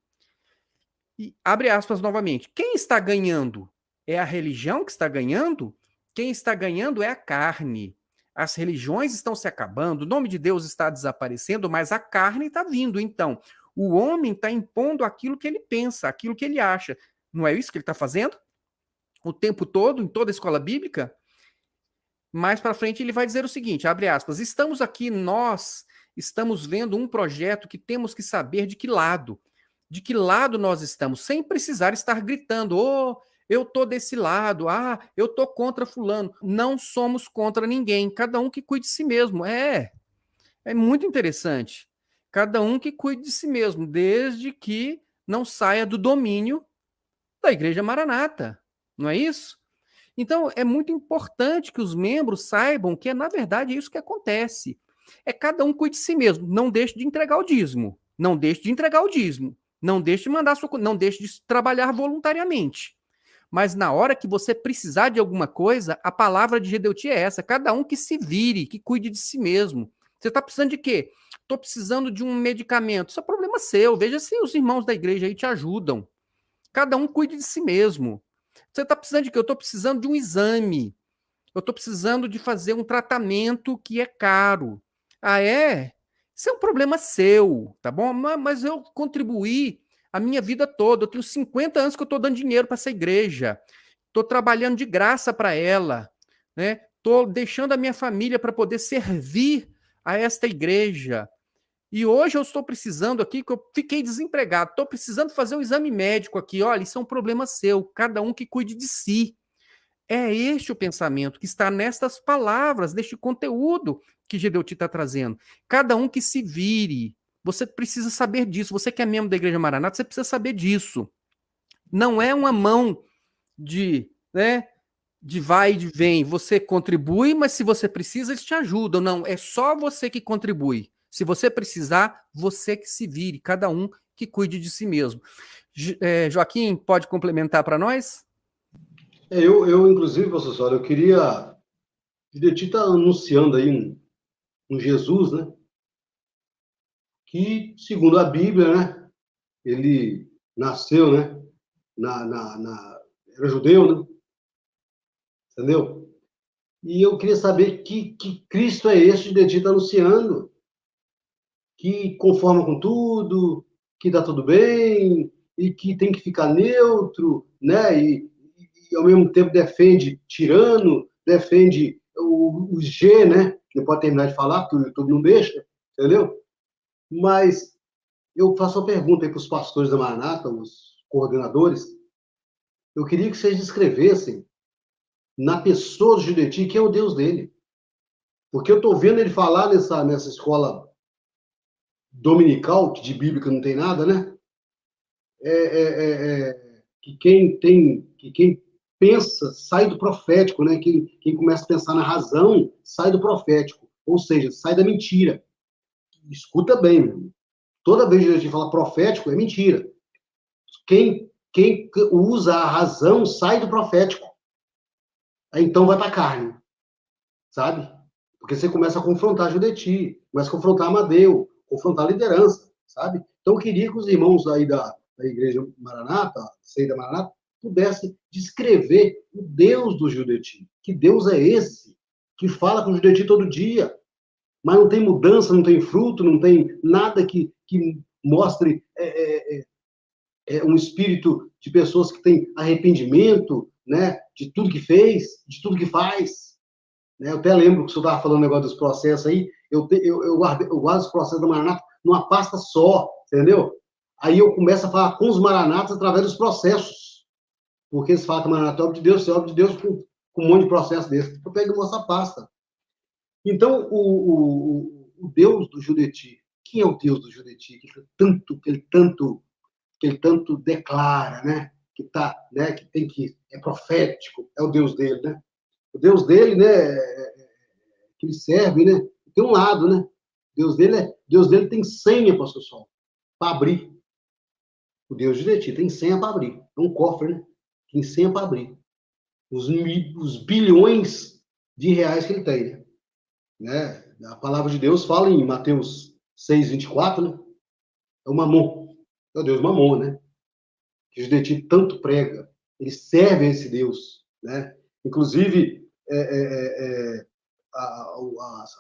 E abre aspas novamente. Quem está ganhando? É a religião que está ganhando? Quem está ganhando é a carne. As religiões estão se acabando, o nome de Deus está desaparecendo, mas a carne está vindo. Então, o homem está impondo aquilo que ele pensa, aquilo que ele acha. Não é isso que ele está fazendo? O tempo todo, em toda a escola bíblica? Mais para frente ele vai dizer o seguinte, abre aspas, nós estamos vendo um projeto que temos que saber de que lado nós estamos, sem precisar estar gritando, eu tô desse lado, eu tô contra fulano. Não somos contra ninguém, cada um que cuide de si mesmo. É muito interessante. Cada um que cuide de si mesmo, desde que não saia do domínio da Igreja Maranata. Não é isso? Então, é muito importante que os membros saibam que, na verdade, é isso que acontece. É cada um cuide de si mesmo. Não deixe de entregar o dízimo. Não deixe de entregar o dízimo. Não deixe de mandar sua, não deixe de trabalhar voluntariamente. Mas na hora que você precisar de alguma coisa, a palavra de Gedeuti é essa. Cada um que se vire, que cuide de si mesmo. Você está precisando de quê? Estou precisando de um medicamento. Isso é problema seu. Veja se os irmãos da igreja aí te ajudam. Cada um cuide de si mesmo. Você está precisando de quê? Eu estou precisando de um exame. Eu estou precisando de fazer um tratamento que é caro. Ah, é? Isso é um problema seu, tá bom? Mas eu contribuí a minha vida toda. Eu tenho 50 anos que eu estou dando dinheiro para essa igreja. Estou trabalhando de graça para ela. Né? Estou deixando a minha família para poder servir a esta igreja. E hoje eu estou precisando aqui, que eu fiquei desempregado, estou precisando fazer um exame médico aqui. Olha, isso é um problema seu, cada um que cuide de si. É este o pensamento que está nestas palavras, neste conteúdo que Gedeuti está trazendo. Cada um que se vire. Você precisa saber disso. Você que é membro da Igreja Maranata, você precisa saber disso. Não é uma mão de vai e de vem. Você contribui, mas se você precisa, eles te ajudam. Não, é só você que contribui. Se você precisar, você que se vire. Cada um que cuide de si mesmo. Joaquim, pode complementar para nós? Inclusive, professor, eu queria... O Gedeuti está anunciando aí um Jesus, né? Que, segundo a Bíblia, né? Ele nasceu, né? Era judeu, né? Entendeu? E eu queria saber que Cristo é esse que o Gedeuti está anunciando, que conforma com tudo, que está tudo bem, e que tem que ficar neutro, né? E ao mesmo tempo defende tirano, defende o G, né? Não pode terminar de falar, porque o YouTube não deixa, entendeu? Mas eu faço uma pergunta aí para os pastores da Maranata, os coordenadores. Eu queria que vocês descrevessem, na pessoa do Gedeuti, quem é o Deus dele. Porque eu estou vendo ele falar nessa escola dominical, que de bíblica não tem nada, né? Que quem pensa sai do profético, né? Quem começa a pensar na razão sai do profético, ou seja, sai da mentira. Escuta bem, meu. Toda vez que a gente fala profético, é mentira. Quem usa a razão sai do profético. Aí então vai para a carne, sabe? Porque você começa a confrontar Gedeuti, começa a confrontar Amadeu, confrontar a liderança, sabe? Então eu queria que os irmãos aí da Igreja Maranata, Seida Maranata, pudessem descrever o Deus do Gedeuti. Que Deus é esse que fala com o Gedeuti todo dia, mas não tem mudança, não tem fruto, não tem nada que mostre um espírito de pessoas que têm arrependimento, né, de tudo que fez, de tudo que faz. Né? Eu até lembro que o senhor estava falando um negócio dos processos aí, eu guardo os processos da Maranata numa pasta só, entendeu? Aí eu começo a falar com os Maranatas através dos processos, porque eles falam que a Maranata é obra de Deus, você é obra de Deus com um monte de processo desse. Eu pego e mostro a pasta. Então, o Deus do Gedeuti, Quem é o Deus do Judeti? Que ele tanto declara, né? Que é profético, é o Deus dele, né? O Deus dele, né? Que ele serve, né? Tem um lado, né? Deus dele tem senha, pastor Sol, para abrir. O Deus de Judeti tem senha para abrir. É um cofre, né? Tem senha para abrir. Os bilhões de reais que ele tem, né? A palavra de Deus fala em Mateus 6:24, né? É o Mamon. É o Deus Mamon, né? Que Judeti tanto prega. Ele serve a esse Deus, né? Inclusive,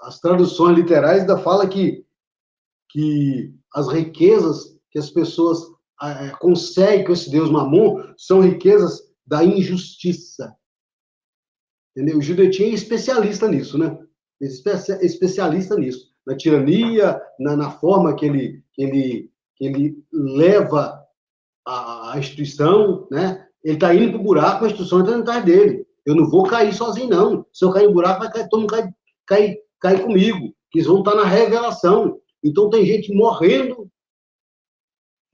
as traduções literais ainda falam que as riquezas que as pessoas conseguem com esse Deus Mamon são riquezas da injustiça. Entendeu? O Judeti é especialista nisso, né? Especialista nisso. Na tirania, na forma que ele leva a instituição, né? Ele está indo para o buraco, a instituição está atrás dele. Eu não vou cair sozinho, não. Se eu cair no buraco, vai cair, todo mundo cai comigo. Que eles vão estar na revelação. Então tem gente morrendo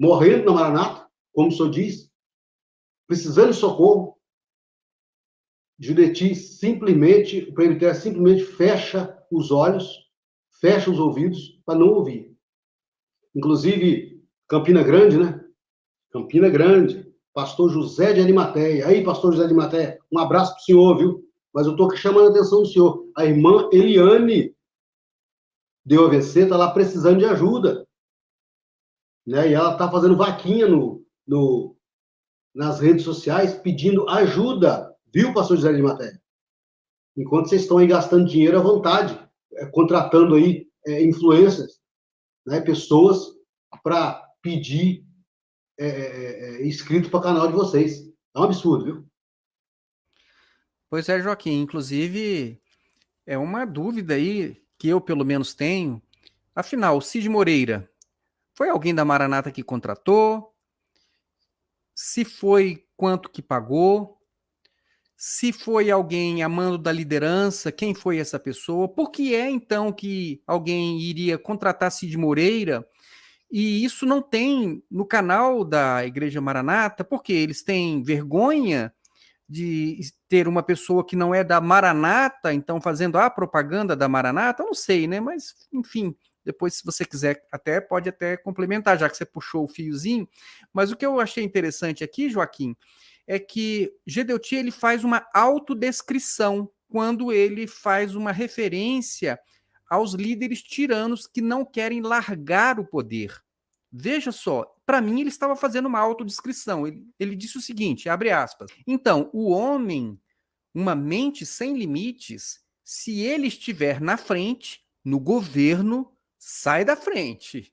na Maranata, como o senhor diz, precisando de socorro. Judeti simplesmente, o presbitério simplesmente fecha os olhos, fecha os ouvidos para não ouvir. Inclusive, Campina Grande, né? Campina Grande, pastor José de Arimateia. Aí, pastor José de Arimateia, um abraço para o senhor, viu? Mas eu estou aqui chamando a atenção do senhor. A irmã Eliane deu AVC, está lá precisando de ajuda. Né? E ela está fazendo vaquinha nas redes sociais, pedindo ajuda. Viu, pastor José de Arimateia? Enquanto vocês estão aí gastando dinheiro à vontade, contratando aí influencers, né? Pessoas para pedir inscrito para o canal de vocês. É um absurdo, viu? Pois é, Joaquim. Inclusive, é uma dúvida aí que eu, pelo menos, tenho. Afinal, o Cid Moreira foi alguém da Maranata que contratou? Se foi, quanto que pagou? Se foi alguém a mando da liderança, quem foi essa pessoa? Por que é, então, que alguém iria contratar Cid Moreira? E isso não tem no canal da Igreja Maranata, porque eles têm vergonha de ter uma pessoa que não é da Maranata, então fazendo a propaganda da Maranata, eu não sei, né? Mas, enfim, depois, se você quiser, pode até complementar, já que você puxou o fiozinho. Mas o que eu achei interessante aqui, Joaquim, é que Gedeuti ele faz uma autodescrição quando ele faz uma referência aos líderes tiranos que não querem largar o poder. Veja só, para mim ele estava fazendo uma autodescrição. Ele disse o seguinte, abre aspas, então, o homem, uma mente sem limites, se ele estiver na frente, no governo, sai da frente.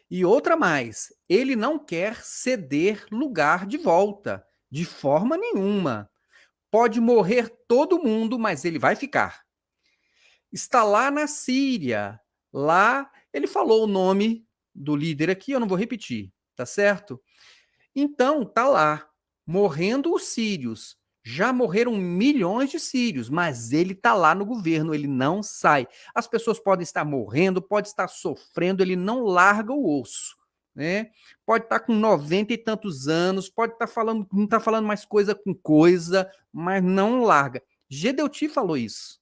E outra mais, ele não quer ceder lugar de volta, de forma nenhuma. Pode morrer todo mundo, mas ele vai ficar. Está lá na Síria, lá, ele falou o nome do líder aqui, eu não vou repetir, tá certo? Então, tá lá, morrendo os sírios. Já morreram milhões de sírios, mas ele tá lá no governo, ele não sai. As pessoas podem estar morrendo, pode estar sofrendo, ele não larga o osso, né? Pode estar com 90 e tantos anos, pode estar falando, não tá falando mais coisa com coisa, mas não larga. Gedeuti falou isso.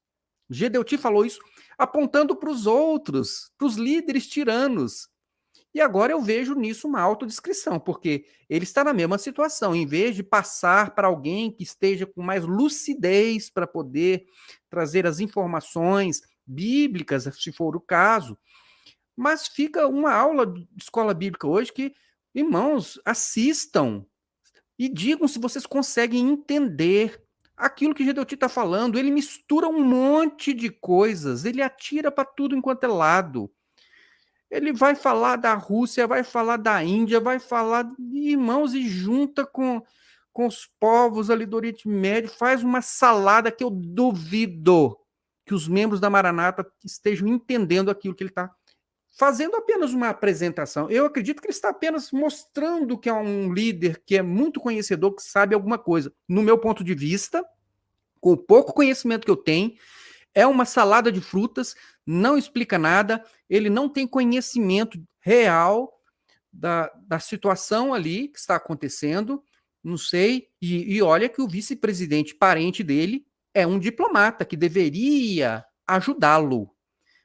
Gedeuti falou isso apontando para os outros, para os líderes tiranos. E agora eu vejo nisso uma autodescrição, porque ele está na mesma situação. Em vez de passar para alguém que esteja com mais lucidez para poder trazer as informações bíblicas, se for o caso, mas fica uma aula de escola bíblica hoje que, irmãos, assistam e digam se vocês conseguem entender aquilo que Gedeuti está falando. Ele mistura um monte de coisas, ele atira para tudo enquanto é lado. Ele vai falar da Rússia, vai falar da Índia, vai falar de irmãos e junta com os povos ali do Oriente Médio, faz uma salada que eu duvido que os membros da Maranata estejam entendendo aquilo que ele está fazendo apenas uma apresentação. Eu acredito que ele está apenas mostrando que é um líder que é muito conhecedor, que sabe alguma coisa. No meu ponto de vista, com o pouco conhecimento que eu tenho, É uma salada de frutas, não explica nada, ele não tem conhecimento real da situação ali que está acontecendo, não sei, e olha que o vice-presidente parente dele é um diplomata que deveria ajudá-lo.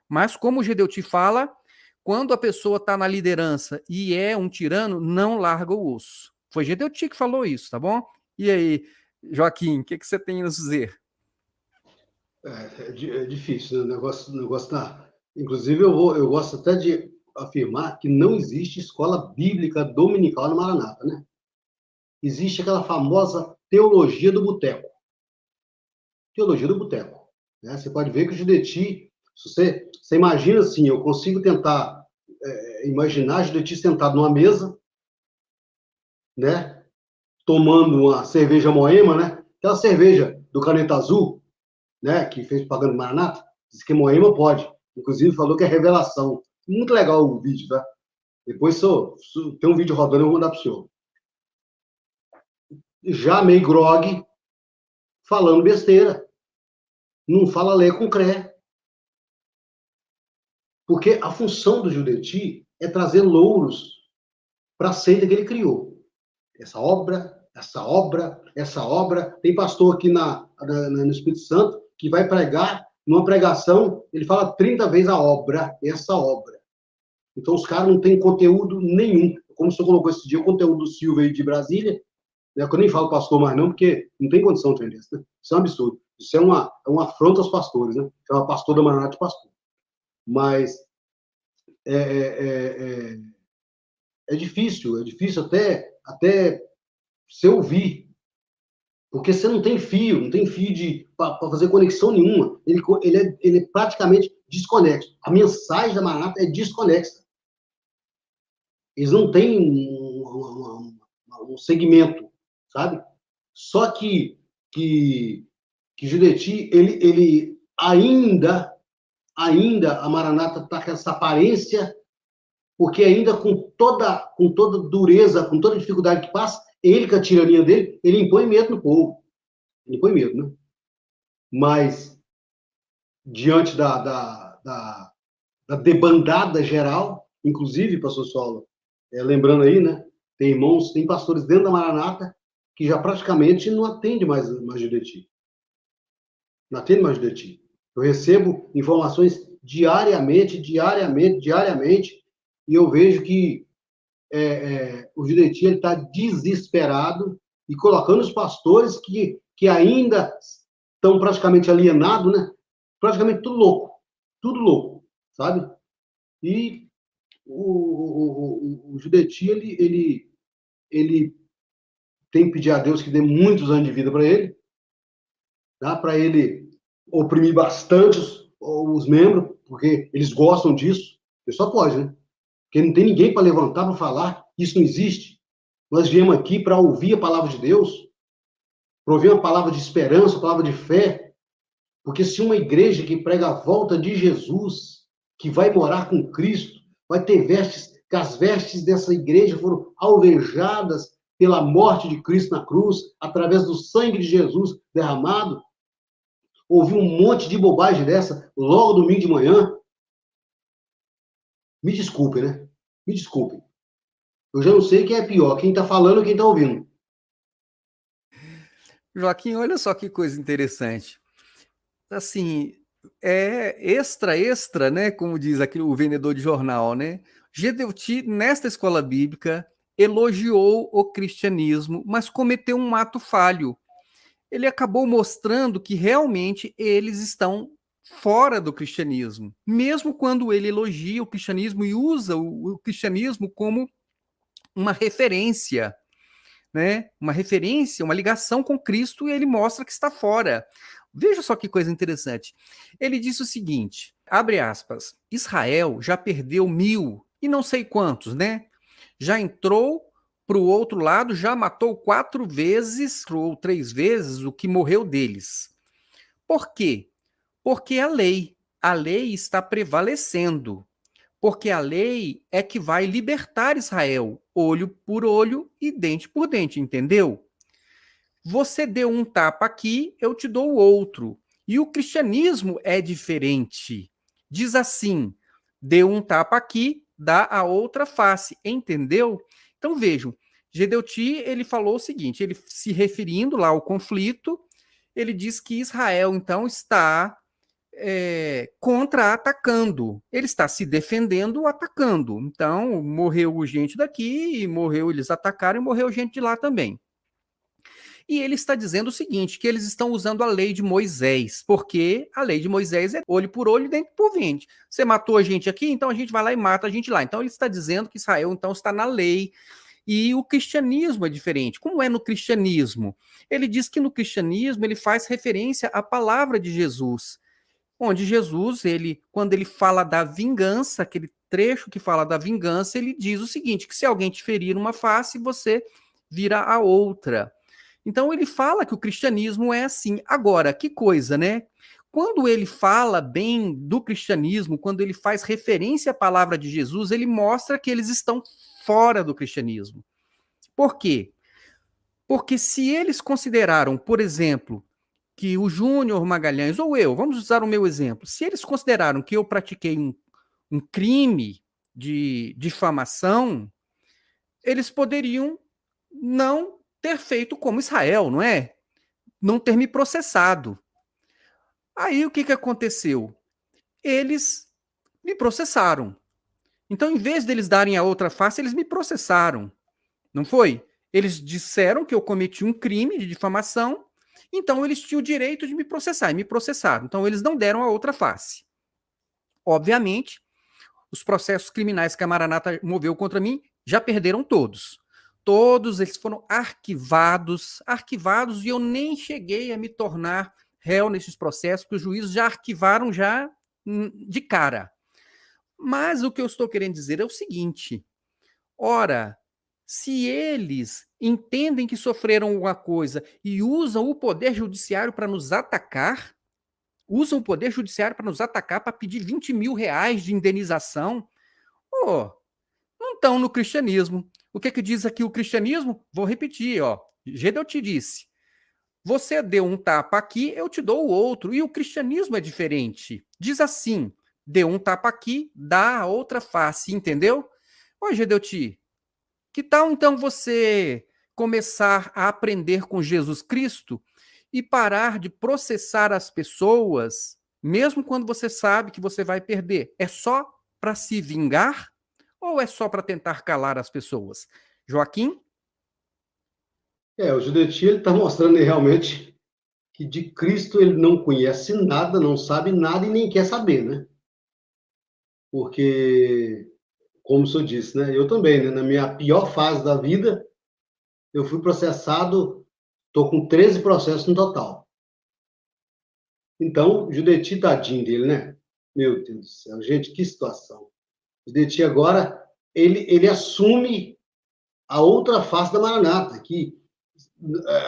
Mas como o Gedeuti fala, quando a pessoa está na liderança e é um tirano, não larga o osso. Foi Gedeuti que falou isso, tá bom? E aí, Joaquim, o que você tem a nos dizer? É difícil, né? O negócio tá. Inclusive, eu gosto até de afirmar que não existe escola bíblica dominical no Maranata, né? Existe aquela famosa teologia do boteco. Teologia do boteco. Né? Você pode ver que o Judeti, você imagina assim, eu consigo tentar imaginar Judeti sentado numa mesa, né? Tomando uma cerveja Moema, né? Aquela cerveja do Caneta Azul, né? Que fez propaganda do Maranata. Diz que Moema pode. Inclusive falou que é revelação. Muito legal o vídeo, tá? Depois tem um vídeo rodando, eu vou mandar pro senhor. Já meio grog, falando besteira. Não fala lé com cré. Porque a função do Judeti é trazer louros para a seita que ele criou. Essa obra, essa obra, essa obra. Tem pastor aqui no Espírito Santo que vai pregar, numa pregação, ele fala 30 vezes a obra, essa obra. Então os caras não têm conteúdo nenhum. Como o senhor colocou esse dia, o conteúdo do Silvio aí de Brasília, né, que eu nem falo pastor mais não, porque não tem condição de entender isso. Né? Isso é um absurdo. Isso é uma afronta aos pastores, né? Chama pastor da Maranata de pastor. Mas é, é difícil até você ouvir, porque você não tem fio, não tem fio para fazer conexão nenhuma. Ele é praticamente desconexo. A mensagem da Maranata é desconexa. Eles não têm um segmento, sabe? Só que Judeti, ele ainda a Maranata está com essa aparência, porque ainda com toda dureza, com toda dificuldade que passa, ele com a tirania dele, ele impõe medo no povo. Ele impõe medo, né? Mas, diante da debandada geral, inclusive, pastor Saulo, lembrando aí, né? Tem irmãos, tem pastores dentro da Maranata que já praticamente não atende mais Judeti. Não atende mais Judeti. Eu recebo informações diariamente, e eu vejo que o Judeti está desesperado e colocando os pastores que ainda estão praticamente alienados, né? Praticamente tudo louco, sabe? E o Judeti, ele tem que pedir a Deus que dê muitos anos de vida para ele, tá? Para ele oprimir bastante os membros, porque eles gostam disso. Ele só pode, né? Porque não tem ninguém para levantar para falar, isso não existe. Nós viemos aqui para ouvir a palavra de Deus, para ouvir uma palavra de esperança, uma palavra de fé, porque se uma igreja que prega a volta de Jesus, que vai morar com Cristo, vai ter vestes, que as vestes dessa igreja foram alvejadas pela morte de Cristo na cruz, através do sangue de Jesus derramado, ouvir um monte de bobagem dessa logo domingo de manhã, me desculpe, né? Me desculpe. Eu já não sei quem é pior, quem está falando ou quem está ouvindo. Joaquim, olha só que coisa interessante. Assim, é extra, né? Como diz aqui o vendedor de jornal, né? Gedeuti, nesta escola bíblica, elogiou o cristianismo, mas cometeu um ato falho. Ele acabou mostrando que realmente eles estão fora do cristianismo, mesmo quando ele elogia o cristianismo e usa o cristianismo como uma referência, né? Uma referência, uma ligação com Cristo, e ele mostra que está fora. Veja só que coisa interessante. Ele disse o seguinte, abre aspas, Israel já perdeu 1000 e não sei quantos, né? Já entrou para o outro lado, já matou 4 vezes ou 3 vezes o que morreu deles. Por quê? Porque a lei está prevalecendo. Porque a lei é que vai libertar Israel, olho por olho e dente por dente, entendeu? Você deu um tapa aqui, eu te dou o outro. E o cristianismo é diferente. Diz assim: dê um tapa aqui, dá a outra face. Entendeu? Então vejam, Gedeuti, ele falou o seguinte, ele se referindo lá ao conflito, ele diz que Israel, então, está contra-atacando. Ele está se defendendo, atacando. Então, morreu gente daqui, morreu, eles atacaram e morreu gente de lá também. E ele está dizendo o seguinte, que eles estão usando a lei de Moisés, porque a lei de Moisés é olho por olho, dente por dente. Você matou a gente aqui, então a gente vai lá e mata a gente lá. Então ele está dizendo que Israel, então, está na lei. E o cristianismo é diferente. Como é no cristianismo? Ele diz que no cristianismo ele faz referência à palavra de Jesus, onde Jesus, quando ele fala da vingança, aquele trecho que fala da vingança, ele diz o seguinte, que se alguém te ferir uma face, você vira a outra. Então ele fala que o cristianismo é assim. Agora, que coisa, né? Quando ele fala bem do cristianismo, quando ele faz referência à palavra de Jesus, ele mostra que eles estão fora do cristianismo. Por quê? Porque se eles consideraram, por exemplo, que o Júnior Magalhães, ou eu, vamos usar o meu exemplo, se eles consideraram que eu pratiquei um crime de difamação, eles poderiam não ter feito como Israel, não é? Não ter me processado. Aí o que aconteceu? Eles me processaram. Então, em vez deles darem a outra face, eles me processaram. Não foi? Eles disseram que eu cometi um crime de difamação, então eles tinham o direito de me processar, e me processaram. Então, eles não deram a outra face. Obviamente, os processos criminais que a Maranata moveu contra mim já perderam todos. Todos eles foram arquivados, e eu nem cheguei a me tornar réu nesses processos, porque os juízes já arquivaram já de cara. Mas o que eu estou querendo dizer é o seguinte: ora, se eles entendem que sofreram alguma coisa e usam o poder judiciário para nos atacar, para pedir 20 mil reais de indenização, não estão no cristianismo. O que diz aqui o cristianismo? Vou repetir, Gedeu te disse, você deu um tapa aqui, eu te dou o outro. E o cristianismo é diferente. Diz assim, deu um tapa aqui, dá a outra face, entendeu? Gedeuti, que tal então você começar a aprender com Jesus Cristo e parar de processar as pessoas, mesmo quando você sabe que você vai perder? É só para se vingar ou é só para tentar calar as pessoas? Joaquim? O Judeti, ele está mostrando aí realmente que de Cristo ele não conhece nada, não sabe nada e nem quer saber, né? Porque, como o senhor disse, né? Eu também, né? Na minha pior fase da vida, eu fui processado, estou com 13 processos no total. Então, Judeti, tadinho dele, né? Meu Deus do céu, gente, que situação. Judeti agora, ele assume a outra face da Maranata, que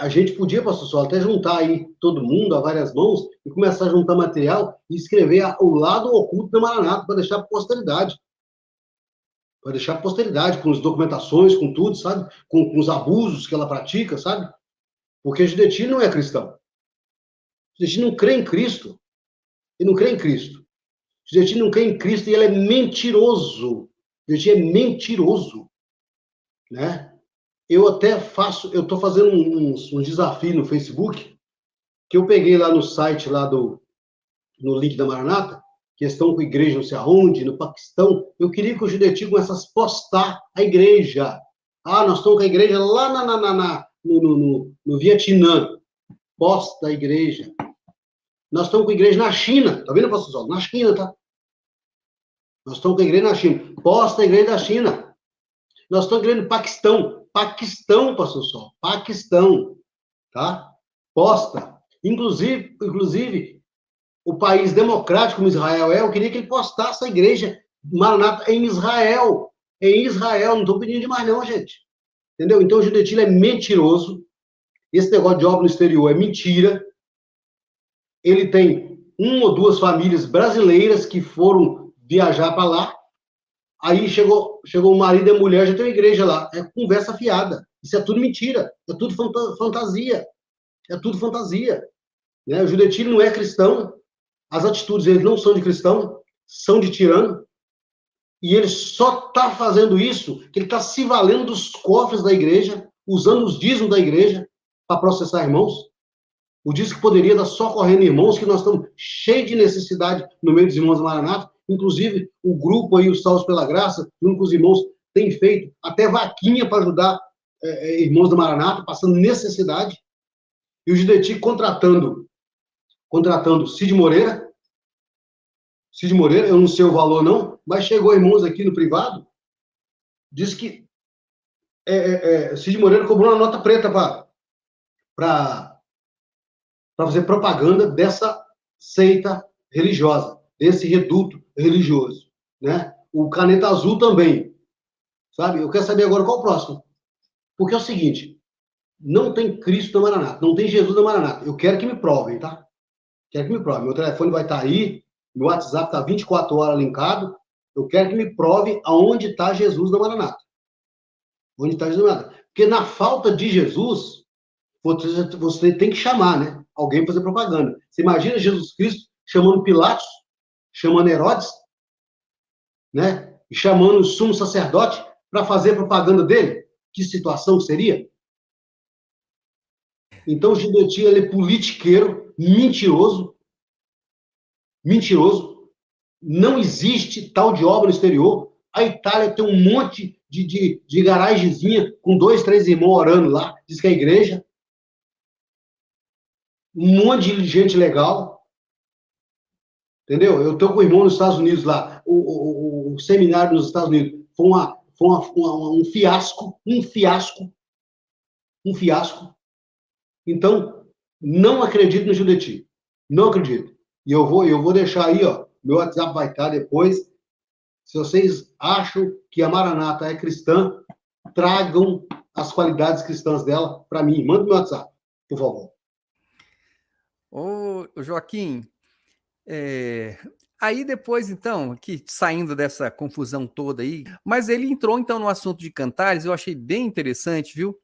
a gente podia, pastor Sol, até juntar aí todo mundo a várias mãos e começar a juntar material e escrever o lado oculto da Maranata para deixar para posteridade. Para deixar para posteridade, com as documentações, com tudo, sabe? Com os abusos que ela pratica, sabe? Porque Judeti não é cristão. Judeti não crê em Cristo. Ele não crê em Cristo. Judeti não crê em Cristo e ele é mentiroso. Judeti é mentiroso. Né? Eu estou fazendo um desafio no Facebook, que eu peguei lá no site, no link da Maranata, que estão com igreja não sei aonde, no Paquistão. Eu queria que o Judeti começasse a postar a igreja. Nós estamos com a igreja lá no Vietnã. Posta a igreja. Nós estamos com a igreja na China. Tá vendo, pastor Sol? Na China, tá? Nós estamos com a igreja na China. Posta a igreja da China. Nós estamos com a igreja no Paquistão. Paquistão, pastor Sol. Paquistão. Tá? Posta. Inclusive, o país democrático como Israel eu queria que ele postasse a igreja Maranata em Israel. Em Israel. Não estou pedindo demais não, gente. Entendeu? Então, o Judeti é mentiroso. Esse negócio de obra no exterior é mentira. Ele tem 1 ou 2 famílias brasileiras que foram viajar para lá. Aí chegou o marido e a mulher, já tem uma igreja lá. É conversa fiada. Isso é tudo mentira. É tudo fantasia. É tudo fantasia. né? O Judetti não é cristão, as atitudes dele não são de cristão, são de tirano, e ele só está fazendo isso, que ele está se valendo dos cofres da igreja, usando os dízimos da igreja para processar irmãos. O dízimo que poderia estar socorrendo irmãos, que nós estamos cheios de necessidade no meio dos irmãos do Maranata. Inclusive, o grupo aí, os Salvos pela Graça, junto com os irmãos, tem feito até vaquinha para ajudar irmãos do Maranata, passando necessidade. E o Judetti contratando Cid Moreira. Cid Moreira, eu não sei o valor não, mas chegou irmãos aqui no privado, disse que Cid Moreira cobrou uma nota preta para fazer propaganda dessa seita religiosa, desse reduto religioso, né? O Caneta Azul também, sabe? Eu quero saber agora qual o próximo. Porque é o seguinte, não tem Cristo na Maranata, não tem Jesus na Maranata. Eu quero que me provem, tá? Quero que me provem. Meu telefone vai estar aí, meu WhatsApp está 24 horas linkado. Eu quero que me prove aonde está Jesus na Maranata. Onde está Jesus na Maranata. Porque na falta de Jesus, você tem que chamar, né? Alguém para fazer propaganda. Você imagina Jesus Cristo chamando Pilatos, chamando Herodes, né? E chamando o sumo sacerdote para fazer propaganda dele? Que situação seria? Então, o Judetti, ele é politiqueiro, mentiroso, não existe tal de obra no exterior. A Itália tem um monte de garagenzinha com 2, 3 irmãos orando lá, diz que é a igreja. Um monte de gente legal. Entendeu? Eu estou com o irmão nos Estados Unidos lá. O seminário nos Estados Unidos foi um fiasco. Um fiasco. Então, não acredito no Judetti. Não acredito. E eu vou deixar aí, ó. Meu WhatsApp vai estar depois. Se vocês acham que a Maranata é cristã, tragam as qualidades cristãs dela para mim. Manda meu WhatsApp, por favor. Ô, Joaquim, aí depois, então, que saindo dessa confusão toda aí, mas ele entrou, então, no assunto de cantares, eu achei bem interessante, viu?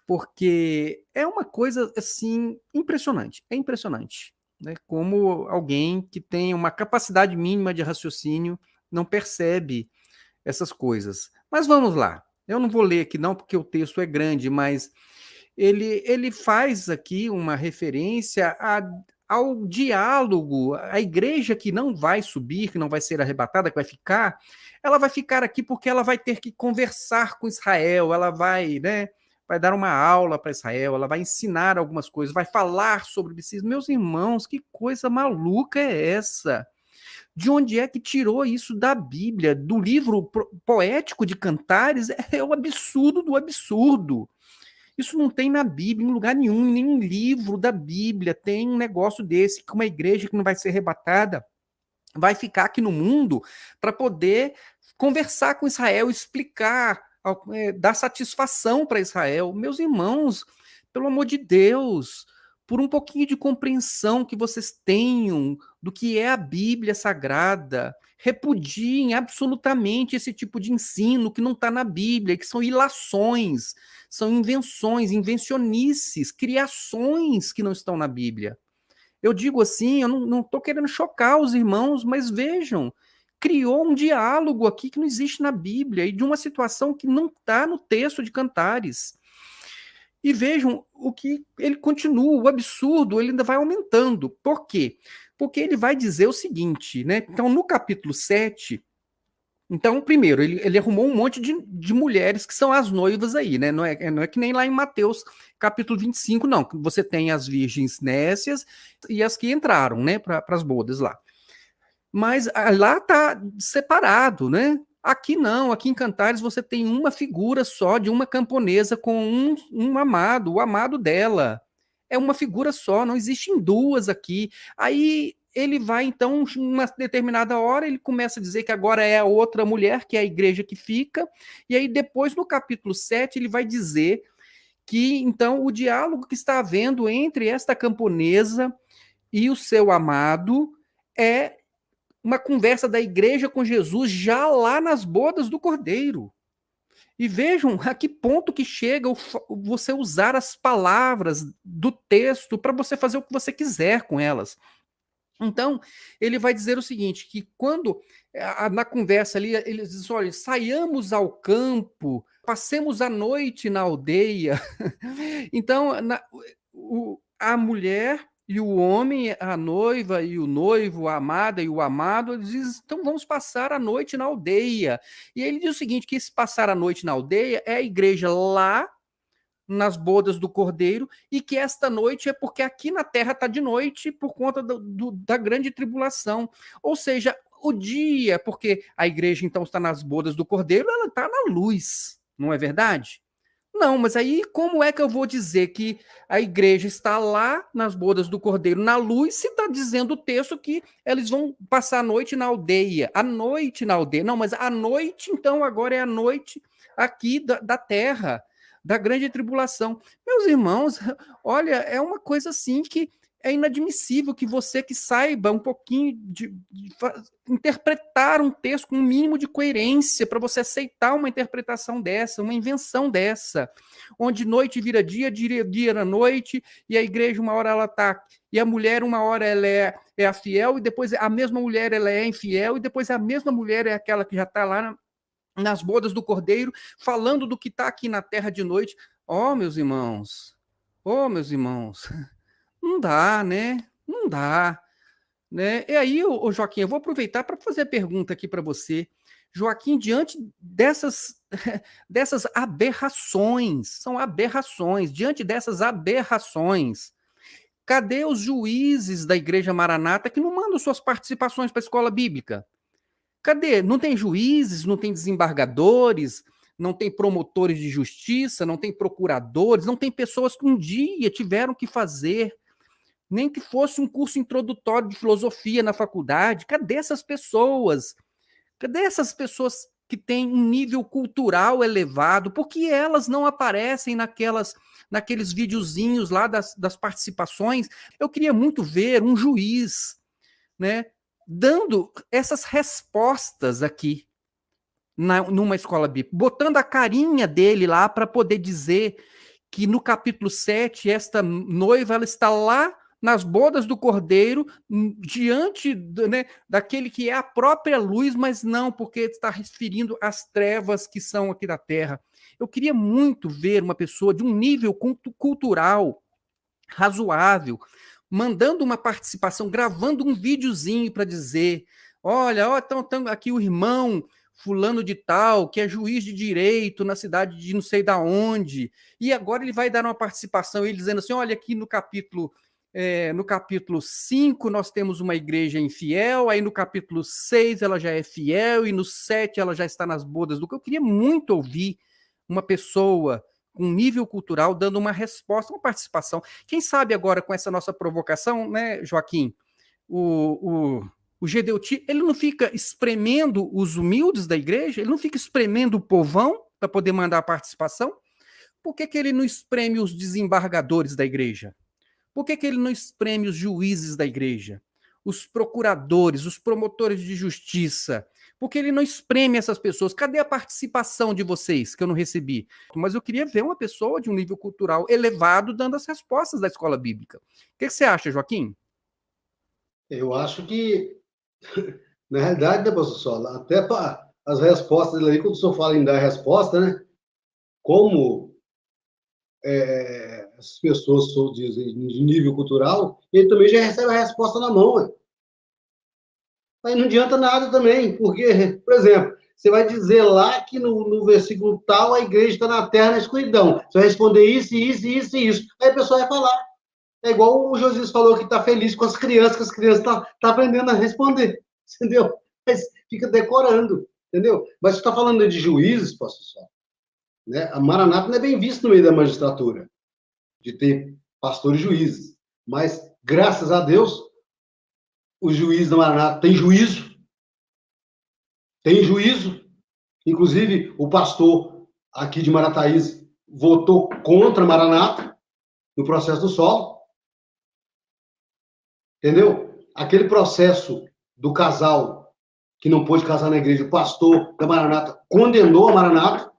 Porque é uma coisa, assim, impressionante. É impressionante, né? Como alguém que tem uma capacidade mínima de raciocínio não percebe essas coisas. Mas vamos lá. Eu não vou ler aqui não, porque o texto é grande, mas ele faz aqui uma referência ao diálogo, a igreja que não vai subir, que não vai ser arrebatada, que vai ficar, ela vai ficar aqui porque ela vai ter que conversar com Israel, ela vai, né, vai dar uma aula para Israel, ela vai ensinar algumas coisas, vai falar sobre o Messias. Meus irmãos, que coisa maluca é essa? De onde é que tirou isso da Bíblia, do livro poético de Cantares? É o absurdo do absurdo. Isso não tem na Bíblia, em lugar nenhum, em nenhum livro da Bíblia tem um negócio desse, que uma igreja que não vai ser arrebatada vai ficar aqui no mundo para poder conversar com Israel, explicar, dar satisfação para Israel. Meus irmãos, pelo amor de Deus, por um pouquinho de compreensão que vocês tenham do que é a Bíblia Sagrada, repudiem absolutamente esse tipo de ensino que não está na Bíblia, que são ilações, são invenções, invencionices, criações que não estão na Bíblia. Eu digo assim, eu não estou querendo chocar os irmãos, mas vejam, criou um diálogo aqui que não existe na Bíblia e de uma situação que não está no texto de Cantares. E vejam o que ele continua, o absurdo, ele ainda vai aumentando. Por quê? Porque ele vai dizer o seguinte, né? Então, no capítulo 7, então, primeiro, ele arrumou um monte de mulheres que são as noivas aí, né? Não é que nem lá em Mateus capítulo 25, não. Você tem as virgens nécias e as que entraram, né, para as bodas lá. Mas lá está separado, né? Aqui não, aqui em Cantares você tem uma figura só de uma camponesa com um amado, o amado dela. É uma figura só, não existem duas aqui. Aí ele vai, então, uma determinada hora, ele começa a dizer que agora é a outra mulher, que é a igreja que fica, e aí depois, no capítulo 7, ele vai dizer que, então, o diálogo que está havendo entre esta camponesa e o seu amado é uma conversa da igreja com Jesus já lá nas bodas do Cordeiro. E vejam a que ponto que chega você usar as palavras do texto para você fazer o que você quiser com elas. Então, ele vai dizer o seguinte, que quando, na conversa ali, ele diz, olha, saiamos ao campo, passemos a noite na aldeia. Então, a mulher e o homem, a noiva e o noivo, a amada e o amado, eles dizem, então vamos passar a noite na aldeia. E ele diz o seguinte, que esse passar a noite na aldeia é a igreja lá nas bodas do Cordeiro, e que esta noite é porque aqui na terra está de noite por conta da grande tribulação. Ou seja, o dia, porque a igreja então está nas bodas do Cordeiro, ela está na luz, não é verdade? Não, mas aí como é que eu vou dizer que a igreja está lá nas bodas do Cordeiro, na luz, se está dizendo o texto que eles vão passar a noite na aldeia? A noite na aldeia. Não, mas a noite, então, agora é a noite aqui da terra, da grande tribulação. Meus irmãos, olha, é uma coisa assim que é inadmissível que você que saiba um pouquinho de interpretar um texto com um mínimo de coerência para você aceitar uma interpretação dessa, uma invenção dessa, onde noite vira dia, dia vira noite, e a igreja uma hora ela está, e a mulher uma hora ela é a fiel, e depois a mesma mulher ela é infiel, e depois a mesma mulher é aquela que já está lá nas bodas do Cordeiro, falando do que está aqui na terra de noite. Meus irmãos, meus irmãos, não dá, né? Não dá, né? E aí, Joaquim, eu vou aproveitar para fazer a pergunta aqui para você. Joaquim, diante dessas aberrações, são aberrações, diante dessas aberrações, cadê os juízes da Igreja Maranata que não mandam suas participações para a escola bíblica? Cadê? Não tem juízes, não tem desembargadores, não tem promotores de justiça, não tem procuradores, não tem pessoas que um dia tiveram que fazer, nem que fosse um curso introdutório de filosofia na faculdade. Cadê essas pessoas? Cadê essas pessoas que têm um nível cultural elevado? Por que elas não aparecem naqueles videozinhos lá das participações? Eu queria muito ver um juiz, né, dando essas respostas aqui numa escola bíblica, botando a carinha dele lá para poder dizer que no capítulo 7, esta noiva ela está lá nas bodas do Cordeiro, diante né, daquele que é a própria luz, mas não, porque está referindo às trevas que são aqui da terra. Eu queria muito ver uma pessoa de um nível cultural razoável, mandando uma participação, gravando um videozinho para dizer, olha, então aqui o irmão fulano de tal, que é juiz de direito na cidade de não sei da onde, e agora ele vai dar uma participação, ele dizendo assim, olha, aqui no capítulo 5 nós temos uma igreja infiel, aí no capítulo 6 ela já é fiel, e no 7 ela já está nas bodas do que eu queria muito ouvir uma pessoa com nível cultural dando uma resposta, uma participação. Quem sabe agora com essa nossa provocação, né, Joaquim, o Gedeuti, ele não fica espremendo os humildes da igreja, ele não fica espremendo o povão para poder mandar a participação? Por que ele não espreme os desembargadores da igreja? Por que ele não espreme os juízes da igreja? Os procuradores, os promotores de justiça? Por que ele não espreme essas pessoas? Cadê a participação de vocês que eu não recebi? Mas eu queria ver uma pessoa de um nível cultural elevado dando as respostas da escola bíblica. O que você acha, Joaquim? Eu acho que, na realidade, né, pastor Sola, até para as respostas dele aí, quando o senhor fala em dar resposta, né? Como as pessoas de nível cultural, ele também já recebe a resposta na mão. Né? Aí não adianta nada também, porque, por exemplo, você vai dizer lá que no versículo tal a igreja está na terra na escuridão. Você vai responder isso, isso, isso e isso. Aí a pessoa vai falar. É igual o Josias falou que está feliz com as crianças, que as crianças estão aprendendo a responder, entendeu? Mas fica decorando, entendeu? Mas você está falando de juízes, pastor Só, né? A Maranata não é bem visto no meio da magistratura, de ter pastores juízes. Mas, graças a Deus, o juiz da Maranata tem juízo. Tem juízo. Inclusive, o pastor aqui de Marataízes votou contra a Maranata no processo do solo. Entendeu? Aquele processo do casal que não pôde casar na igreja, o pastor da Maranata condenou a Maranata.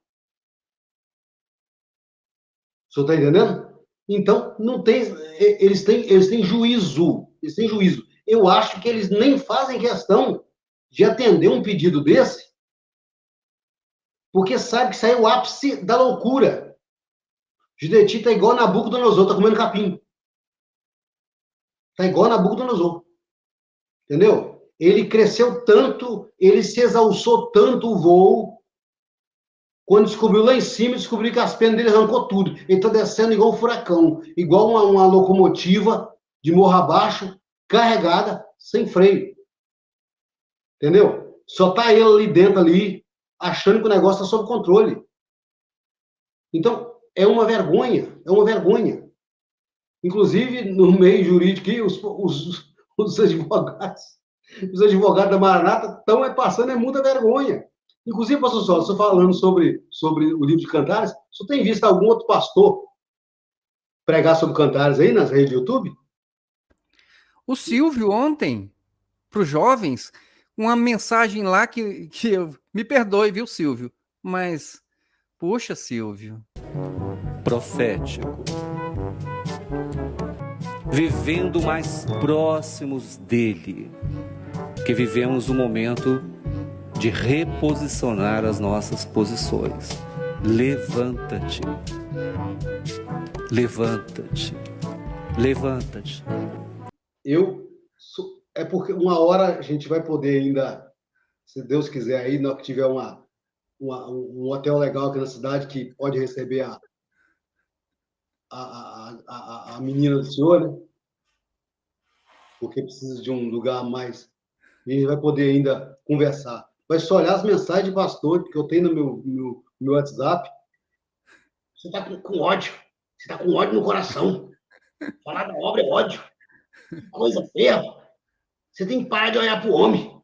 senhor está entendendo? Então, não tem, eles têm juízo. Eles têm juízo. Eu acho que eles nem fazem questão de atender um pedido desse, porque sabe que isso aí é o ápice da loucura. Judeti está igual Nabucodonosor, está comendo capim. Está igual Nabucodonosor. Entendeu? Ele cresceu tanto, ele se exalçou tanto o voo, quando descobriu lá em cima, descobriu que as penas dele arrancou tudo. Ele está descendo igual um furacão, igual uma locomotiva de morro abaixo, carregada, sem freio. Entendeu? Só tá ele ali dentro, ali, achando que o negócio está sob controle. Então, é uma vergonha, é uma vergonha. Inclusive, no meio jurídico, os advogados da Maranata estão passando muita vergonha. Inclusive, pastor Sol, você falando sobre o livro de Cantares, você tem visto algum outro pastor pregar sobre Cantares aí nas redes do YouTube? O Silvio, ontem, para os jovens, uma mensagem lá que me perdoe, viu, Silvio? Mas, puxa, Silvio. Profético. Vivendo mais próximos dele, que vivemos um momento de reposicionar as nossas posições. Levanta-te. Levanta-te. Levanta-te. É porque uma hora a gente vai poder ainda, se Deus quiser aí, na hora que tiver um hotel legal aqui na cidade que pode receber a menina do senhor, né? Porque precisa de um lugar mais. E a gente vai poder ainda conversar. Mas só olhar as mensagens de pastor que eu tenho no meu WhatsApp. Você está com ódio. Você está com ódio no coração. Falar da obra é ódio. Que coisa feia. Você tem que parar de olhar para o homem.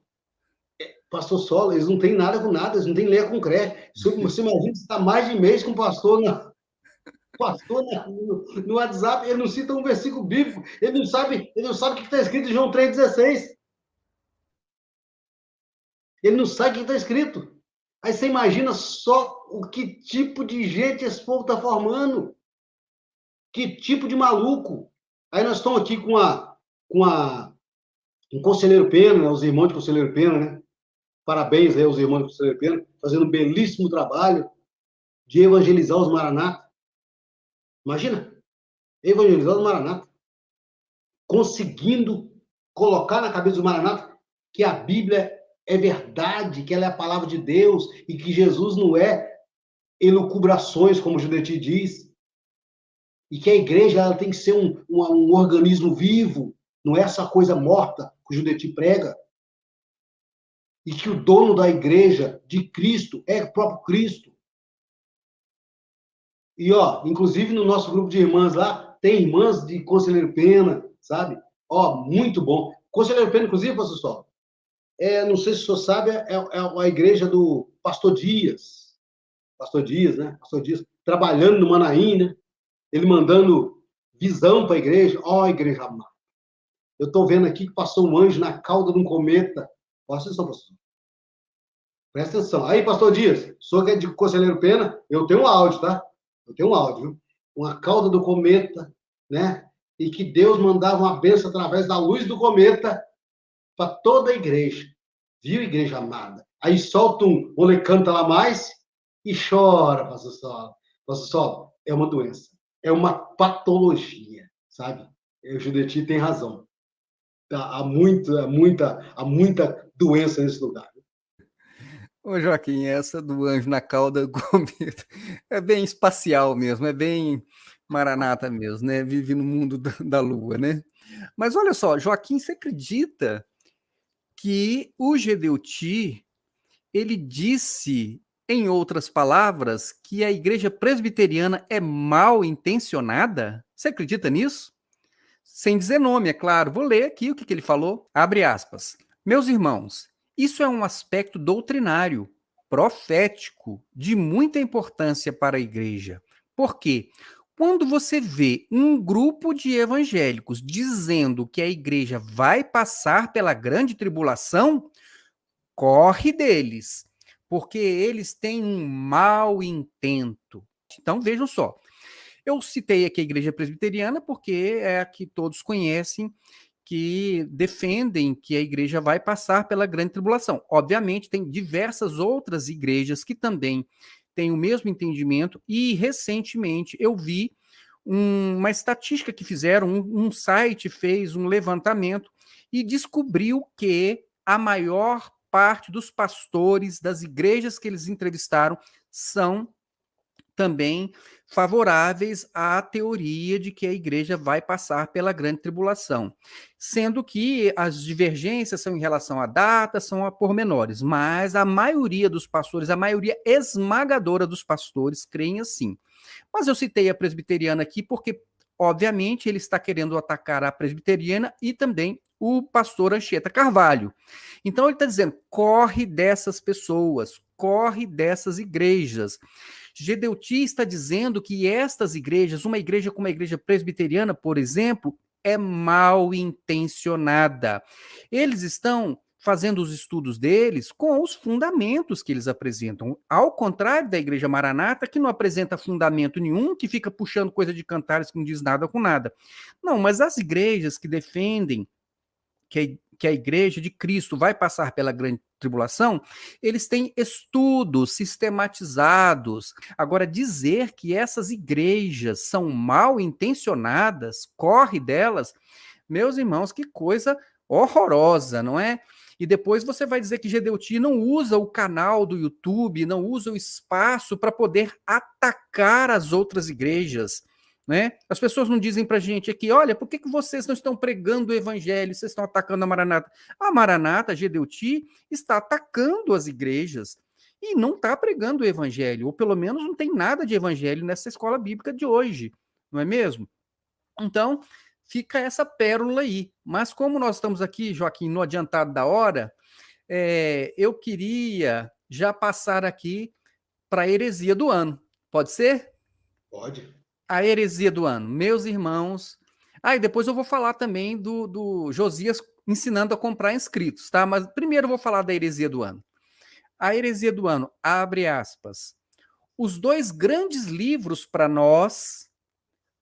Pastor Sola, eles não têm nada com nada, eles não têm leia com cré. Você imagina que você está mais de mês com o pastor no WhatsApp, ele não cita um versículo bíblico, ele não sabe o que está escrito em João 3,16. Ele não sabe o que está escrito. Aí você imagina só o que tipo de gente esse povo está formando. Que tipo de maluco. Aí nós estamos aqui com um Conselheiro Pena, né, os irmãos de Conselheiro Pena, né? Parabéns aí aos irmãos de Conselheiro Pena, fazendo um belíssimo trabalho de evangelizar os Maranata. Imagina, evangelizar os Maranata. Conseguindo colocar na cabeça dos Maranata que a Bíblia é verdade, que ela é a palavra de Deus e que Jesus não é elucubrações, como o Judeti diz, e que a igreja ela tem que ser um organismo vivo, não é essa coisa morta que o Judeti prega, e que o dono da igreja de Cristo é o próprio Cristo. E, inclusive no nosso grupo de irmãs lá, tem irmãs de Conselheiro Pena, sabe? Muito bom. Conselheiro Pena, inclusive, pastor Sol, não sei se o senhor sabe, é a igreja do Pastor Dias. Pastor Dias, né? Pastor Dias, trabalhando no Manaim, né? Ele mandando visão para a igreja. Igreja amada. Eu estou vendo aqui que passou um anjo na cauda de um cometa. Presta atenção, pastor. Presta atenção. Aí, pastor Dias, o senhor que é de Conselheiro Pena, eu tenho um áudio, tá? Eu tenho um áudio, viu? Uma cauda do cometa, né? E que Deus mandava uma bênção através da luz do cometa para toda a igreja. Viu, igreja amada? Aí solta um Ole Canta Lá Mais e chora, pastor Sol. Pastor Sol, é uma doença. É uma patologia, sabe? O Judeti tem razão. Há muita doença nesse lugar. Ô, Joaquim, essa do anjo na cauda do cometa é bem espacial mesmo, é bem Maranata mesmo, né? Vive no mundo da lua, né? Mas olha só, Joaquim, você acredita que o Gedeuti, ele disse, em outras palavras, que a igreja presbiteriana é mal intencionada? Você acredita nisso? Sem dizer nome, é claro. Vou ler aqui o que ele falou. Abre aspas. Meus irmãos, isso é um aspecto doutrinário, profético, de muita importância para a igreja. Por quê? Quando você vê um grupo de evangélicos dizendo que a igreja vai passar pela grande tribulação, corre deles, porque eles têm um mau intento. Então, vejam só. Eu citei aqui a Igreja Presbiteriana porque é a que todos conhecem, que defendem que a igreja vai passar pela grande tribulação. Obviamente, tem diversas outras igrejas que também têm o mesmo entendimento, e recentemente eu vi uma estatística que fizeram, um site fez um levantamento e descobriu que a maior parte dos pastores das igrejas que eles entrevistaram são também favoráveis à teoria de que a igreja vai passar pela grande tribulação, sendo que as divergências são em relação à data, são a pormenores, mas a maioria dos pastores, a maioria esmagadora dos pastores creem assim. Mas eu citei a presbiteriana aqui porque, obviamente, ele está querendo atacar a presbiteriana e também o pastor Anchieta Carvalho. Então ele está dizendo, corre dessas pessoas, corre dessas igrejas. Gedeuti está dizendo que estas igrejas, uma igreja como a igreja presbiteriana, por exemplo, é mal intencionada. Eles estão fazendo os estudos deles com os fundamentos que eles apresentam, ao contrário da igreja Maranata, que não apresenta fundamento nenhum, que fica puxando coisa de Cantares que não diz nada com nada. Não, mas as igrejas que defendem que a igreja de Cristo vai passar pela grande tribulação, eles têm estudos sistematizados. Agora, dizer que essas igrejas são mal intencionadas, corre delas, meus irmãos, que coisa horrorosa, não é? E depois você vai dizer que Gedeuti não usa o canal do YouTube, não usa o espaço para poder atacar as outras igrejas. Né? As pessoas não dizem para a gente aqui, olha, por que vocês não estão pregando o evangelho, vocês estão atacando a Maranata? A Maranata, a Gedeuti, está atacando as igrejas e não está pregando o evangelho, ou pelo menos não tem nada de evangelho nessa escola bíblica de hoje, não é mesmo? Então, fica essa pérola aí. Mas como nós estamos aqui, Joaquim, no adiantado da hora, eu queria já passar aqui para a heresia do ano. Pode ser? Pode. A heresia do ano. Meus irmãos... e depois eu vou falar também do Josias ensinando a comprar inscritos, tá? Mas primeiro eu vou falar da heresia do ano. A heresia do ano, abre aspas. Os dois grandes livros para nós,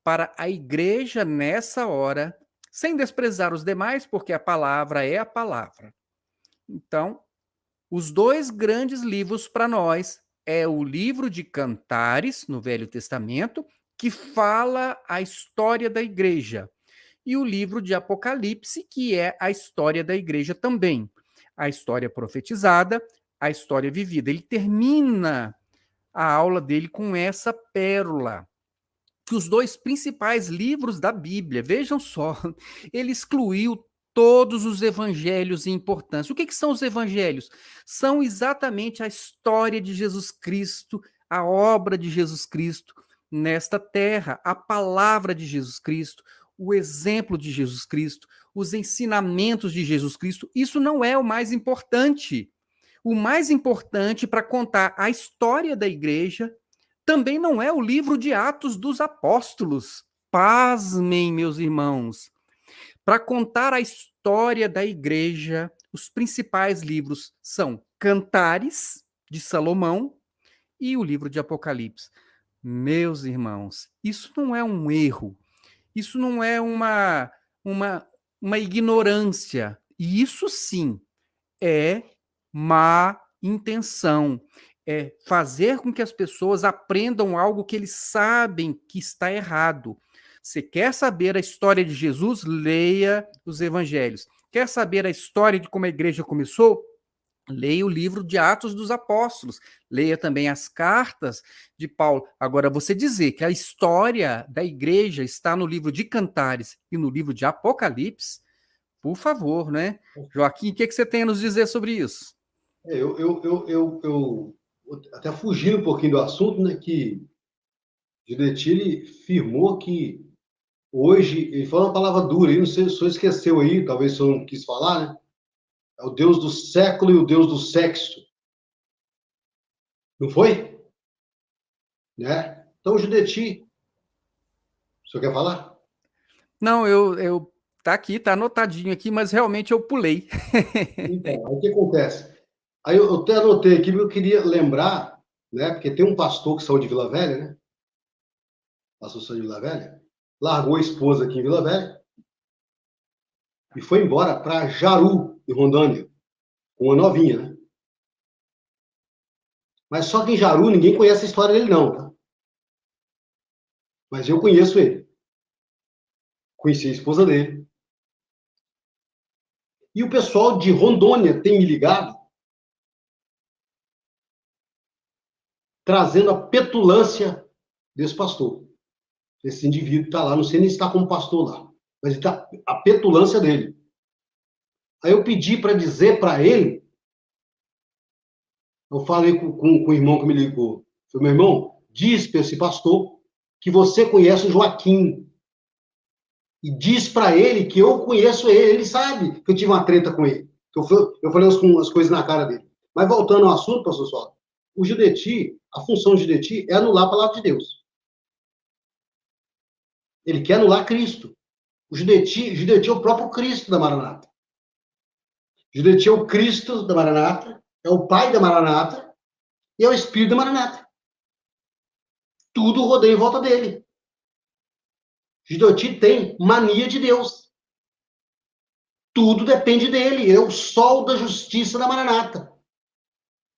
para a igreja nessa hora, sem desprezar os demais, porque a palavra é a palavra. Então, os dois grandes livros para nós é o livro de Cantares, no Velho Testamento, que fala a história da igreja, e o livro de Apocalipse, que é a história da igreja também. A história profetizada, a história vivida. Ele termina a aula dele com essa pérola, que os dois principais livros da Bíblia, vejam só, ele excluiu todos os evangelhos em importância. O que são os evangelhos? São exatamente a história de Jesus Cristo, a obra de Jesus Cristo nesta terra, a palavra de Jesus Cristo, o exemplo de Jesus Cristo, os ensinamentos de Jesus Cristo. Isso não é o mais importante. O mais importante para contar a história da igreja também não é o livro de Atos dos Apóstolos. Pasmem, meus irmãos. Para contar a história da igreja, os principais livros são Cantares, de Salomão, e o livro de Apocalipse. Meus irmãos, isso não é um erro, isso não é uma ignorância, isso sim é má intenção, é fazer com que as pessoas aprendam algo que eles sabem que está errado. Você quer saber a história de Jesus? Leia os evangelhos. Quer saber a história de como a igreja começou? Leia o livro de Atos dos Apóstolos. Leia também as cartas de Paulo. Agora, você dizer que a história da igreja está no livro de Cantares e no livro de Apocalipse, por favor, né? Joaquim, o que você tem a nos dizer sobre isso? Eu até fugindo um pouquinho do assunto, né, que Gedeuti afirmou que hoje, ele falou uma palavra dura, não sei se o senhor esqueceu aí, talvez o senhor não quis falar, né? É o Deus do século e o Deus do sexo. Não foi? Né? Então, Gedeuti, o senhor quer falar? Não, tá aqui, tá anotadinho aqui, mas realmente eu pulei. Então, aí o que acontece? Aí eu até anotei aqui, porque eu queria lembrar, né? Porque tem um pastor que saiu de Vila Velha, né? Assunção de Vila Velha, largou a esposa aqui em Vila Velha e foi embora para Jaru, em Rondônia, com uma novinha, né? Mas só que em Jaru ninguém conhece a história dele, não, tá? Mas eu conheço ele. Conheci a esposa dele. E o pessoal de Rondônia tem me ligado, trazendo a petulância desse pastor. Esse indivíduo está lá, não sei nem se está como pastor lá, mas tá, a petulância dele. Aí eu pedi para dizer para ele, eu falei com o irmão que me ligou, falei, meu irmão, diz para esse pastor que você conhece o Joaquim, e diz para ele que eu conheço ele sabe que eu tive uma treta com ele, eu falei as coisas na cara dele. Mas voltando ao assunto, pastor Sola, o Judeti, a função do Judeti é anular a palavra de Deus. Ele quer anular Cristo. O Judeti é o próprio Cristo da Maranata. O Judeti é o Cristo da Maranata, é o Pai da Maranata e é o Espírito da Maranata. Tudo rodeia em volta dele. O Judeti tem mania de Deus. Tudo depende dele. Ele é o sol da justiça da Maranata.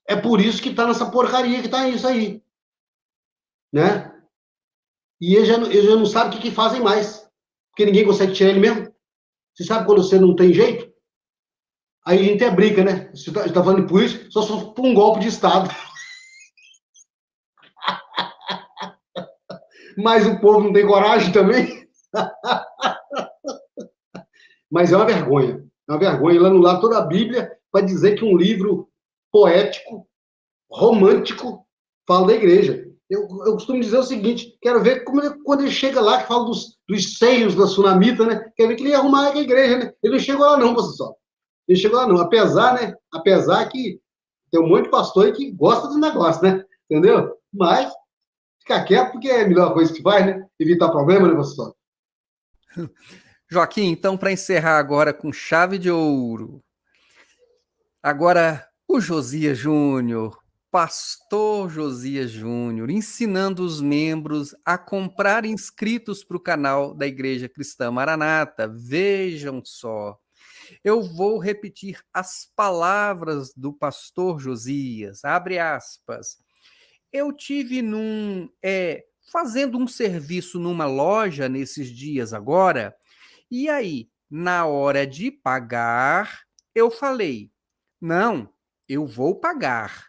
É por isso que está nessa porcaria que está isso aí. Né? E ele já não sabe o que fazem mais. Porque ninguém consegue tirar ele mesmo. Você sabe quando você não tem jeito? Aí a gente brinca, né? Você está falando por isso, só se for por um golpe de Estado. Mas o povo não tem coragem também. Mas é uma vergonha. É uma vergonha ele anular toda a Bíblia para dizer que um livro poético, romântico, fala da igreja. Eu costumo dizer o seguinte, quero ver quando ele chega lá, que fala dos seios da Sunamita, né? Quero ver que ele ia arrumar a igreja, né? Ele não chegou lá não, pastor. Ele chegou lá não. Apesar, né? Apesar que tem um monte de pastor aí que gosta do negócio, né? Entendeu? Mas ficar quieto porque é a melhor coisa que faz, né? Evitar problema, né, pastor? Joaquim, então, para encerrar agora com chave de ouro. Agora, o Josias Júnior, pastor Josias Júnior, ensinando os membros a comprar inscritos para o canal da Igreja Cristã Maranata. Vejam só. Eu vou repetir as palavras do pastor Josias, abre aspas. Eu tive fazendo um serviço numa loja nesses dias agora, e aí, na hora de pagar, eu falei, não, eu vou pagar,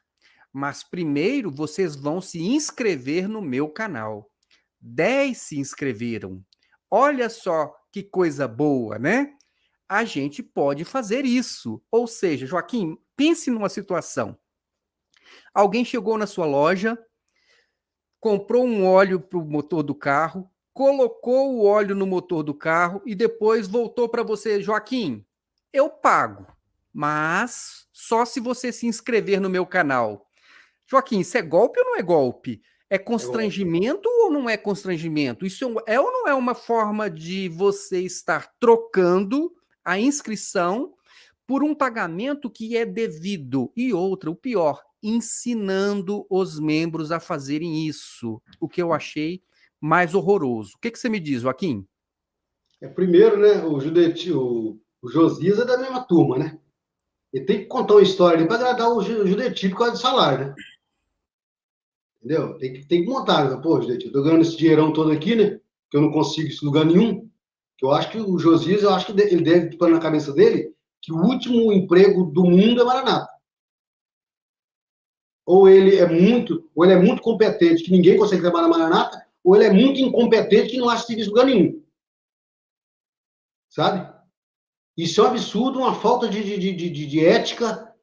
mas primeiro vocês vão se inscrever no meu canal. 10 se inscreveram. Olha só que coisa boa, né? A gente pode fazer isso. Ou seja, Joaquim, pense numa situação. Alguém chegou na sua loja, comprou um óleo para o motor do carro, colocou o óleo no motor do carro e depois voltou para você, Joaquim, eu pago, mas só se você se inscrever no meu canal. Joaquim, isso é golpe ou não é golpe? É constrangimento ou não é constrangimento? Isso é ou não é uma forma de você estar trocando a inscrição por um pagamento que é devido? E outra, o pior, ensinando os membros a fazerem isso, o que eu achei mais horroroso. O que você me diz, Joaquim? Primeiro, né, o Josias é da mesma turma, né? Ele tem que contar uma história ali para agradar o Judeti por causa do salário, né? Entendeu? Tem que montar, né? Pô, Judeti, eu tô ganhando esse dinheirão todo aqui, né? Que eu não consigo isso em lugar nenhum. Que eu acho que o Josias, eu acho que ele deve pôr na cabeça dele que o último emprego do mundo é Maranata. Ou ele é muito competente, que ninguém consegue trabalhar na Maranata, ou ele é muito incompetente, que não acha serviço em lugar nenhum. Sabe? Isso é um absurdo, uma falta de ética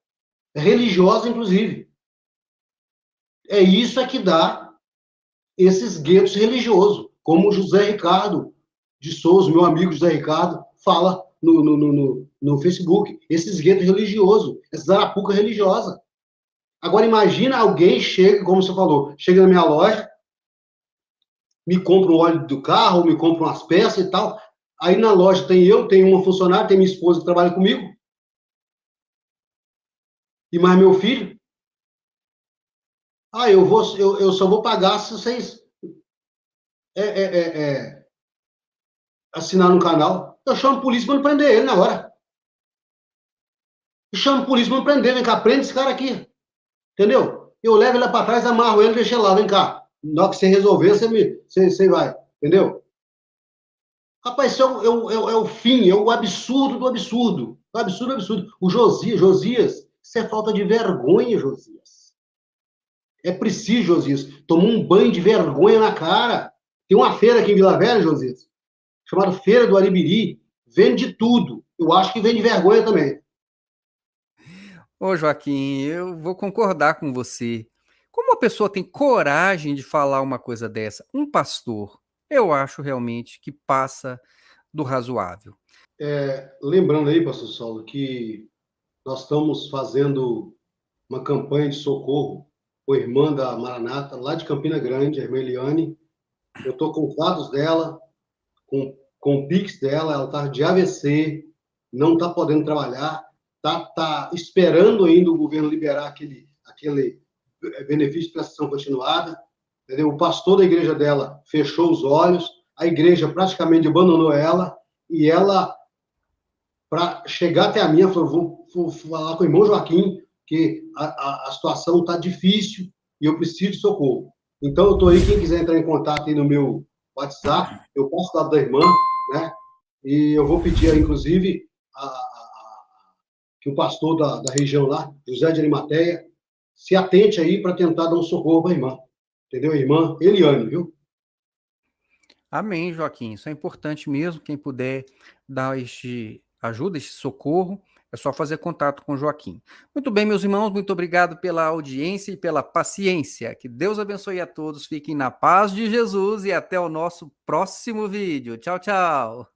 religiosa, inclusive. É isso que dá esses guetos religiosos, como o José Ricardo de Souza, meu amigo José Ricardo, fala no Facebook. Esses guetos religiosos, essa arapuca religiosa. Agora, imagina alguém chega, como você falou, chega na minha loja, me compra um óleo do carro, me compra umas peças e tal. Aí na loja tem uma funcionária, tem minha esposa que trabalha comigo. E mais meu filho. Eu só vou pagar se vocês assinar no canal, eu chamo a polícia para prender ele na hora. Eu chamo a polícia para prender, vem cá, prende esse cara aqui. Entendeu? Eu levo ele lá para trás, amarro ele e deixo ele lá, vem cá. Na hora que você resolver, você vai. Entendeu? Rapaz, isso é o fim, é o absurdo do absurdo. O absurdo do absurdo. O Josias, isso é falta de vergonha, Josias. É preciso, Josias, tomar um banho de vergonha na cara. Tem uma feira aqui em Vila Velha, Josias, chamada Feira do Aribiri, vende de tudo. Eu acho que vende vergonha também. Ô, Joaquim, eu vou concordar com você. Como uma pessoa tem coragem de falar uma coisa dessa? Um pastor, eu acho realmente que passa do razoável. Lembrando aí, pastor Saulo, que nós estamos fazendo uma campanha de socorro com a irmã da Maranata, lá de Campina Grande, a irmã Eliane. Eu estou com os dados dela, com o Pix dela, ela está de AVC, não está podendo trabalhar, tá esperando ainda o governo liberar aquele benefício de prestação continuada. Entendeu? O pastor da igreja dela fechou os olhos, a igreja praticamente abandonou ela, e ela, para chegar até a mim, falou: vou falar com o irmão Joaquim, que a situação está difícil e eu preciso de socorro. Então, eu estou aí, quem quiser entrar em contato aí no meu WhatsApp, eu passo o dado da irmã, né? E eu vou pedir, inclusive, que o pastor da região lá, José de Arimateia, se atente aí para tentar dar um socorro para a irmã. Entendeu? A irmã Eliane, viu? Amém, Joaquim. Isso é importante mesmo. Quem puder dar ajuda, este socorro, é só fazer contato com o Joaquim. Muito bem, meus irmãos, muito obrigado pela audiência e pela paciência. Que Deus abençoe a todos. Fiquem na paz de Jesus e até o nosso próximo vídeo. Tchau, tchau.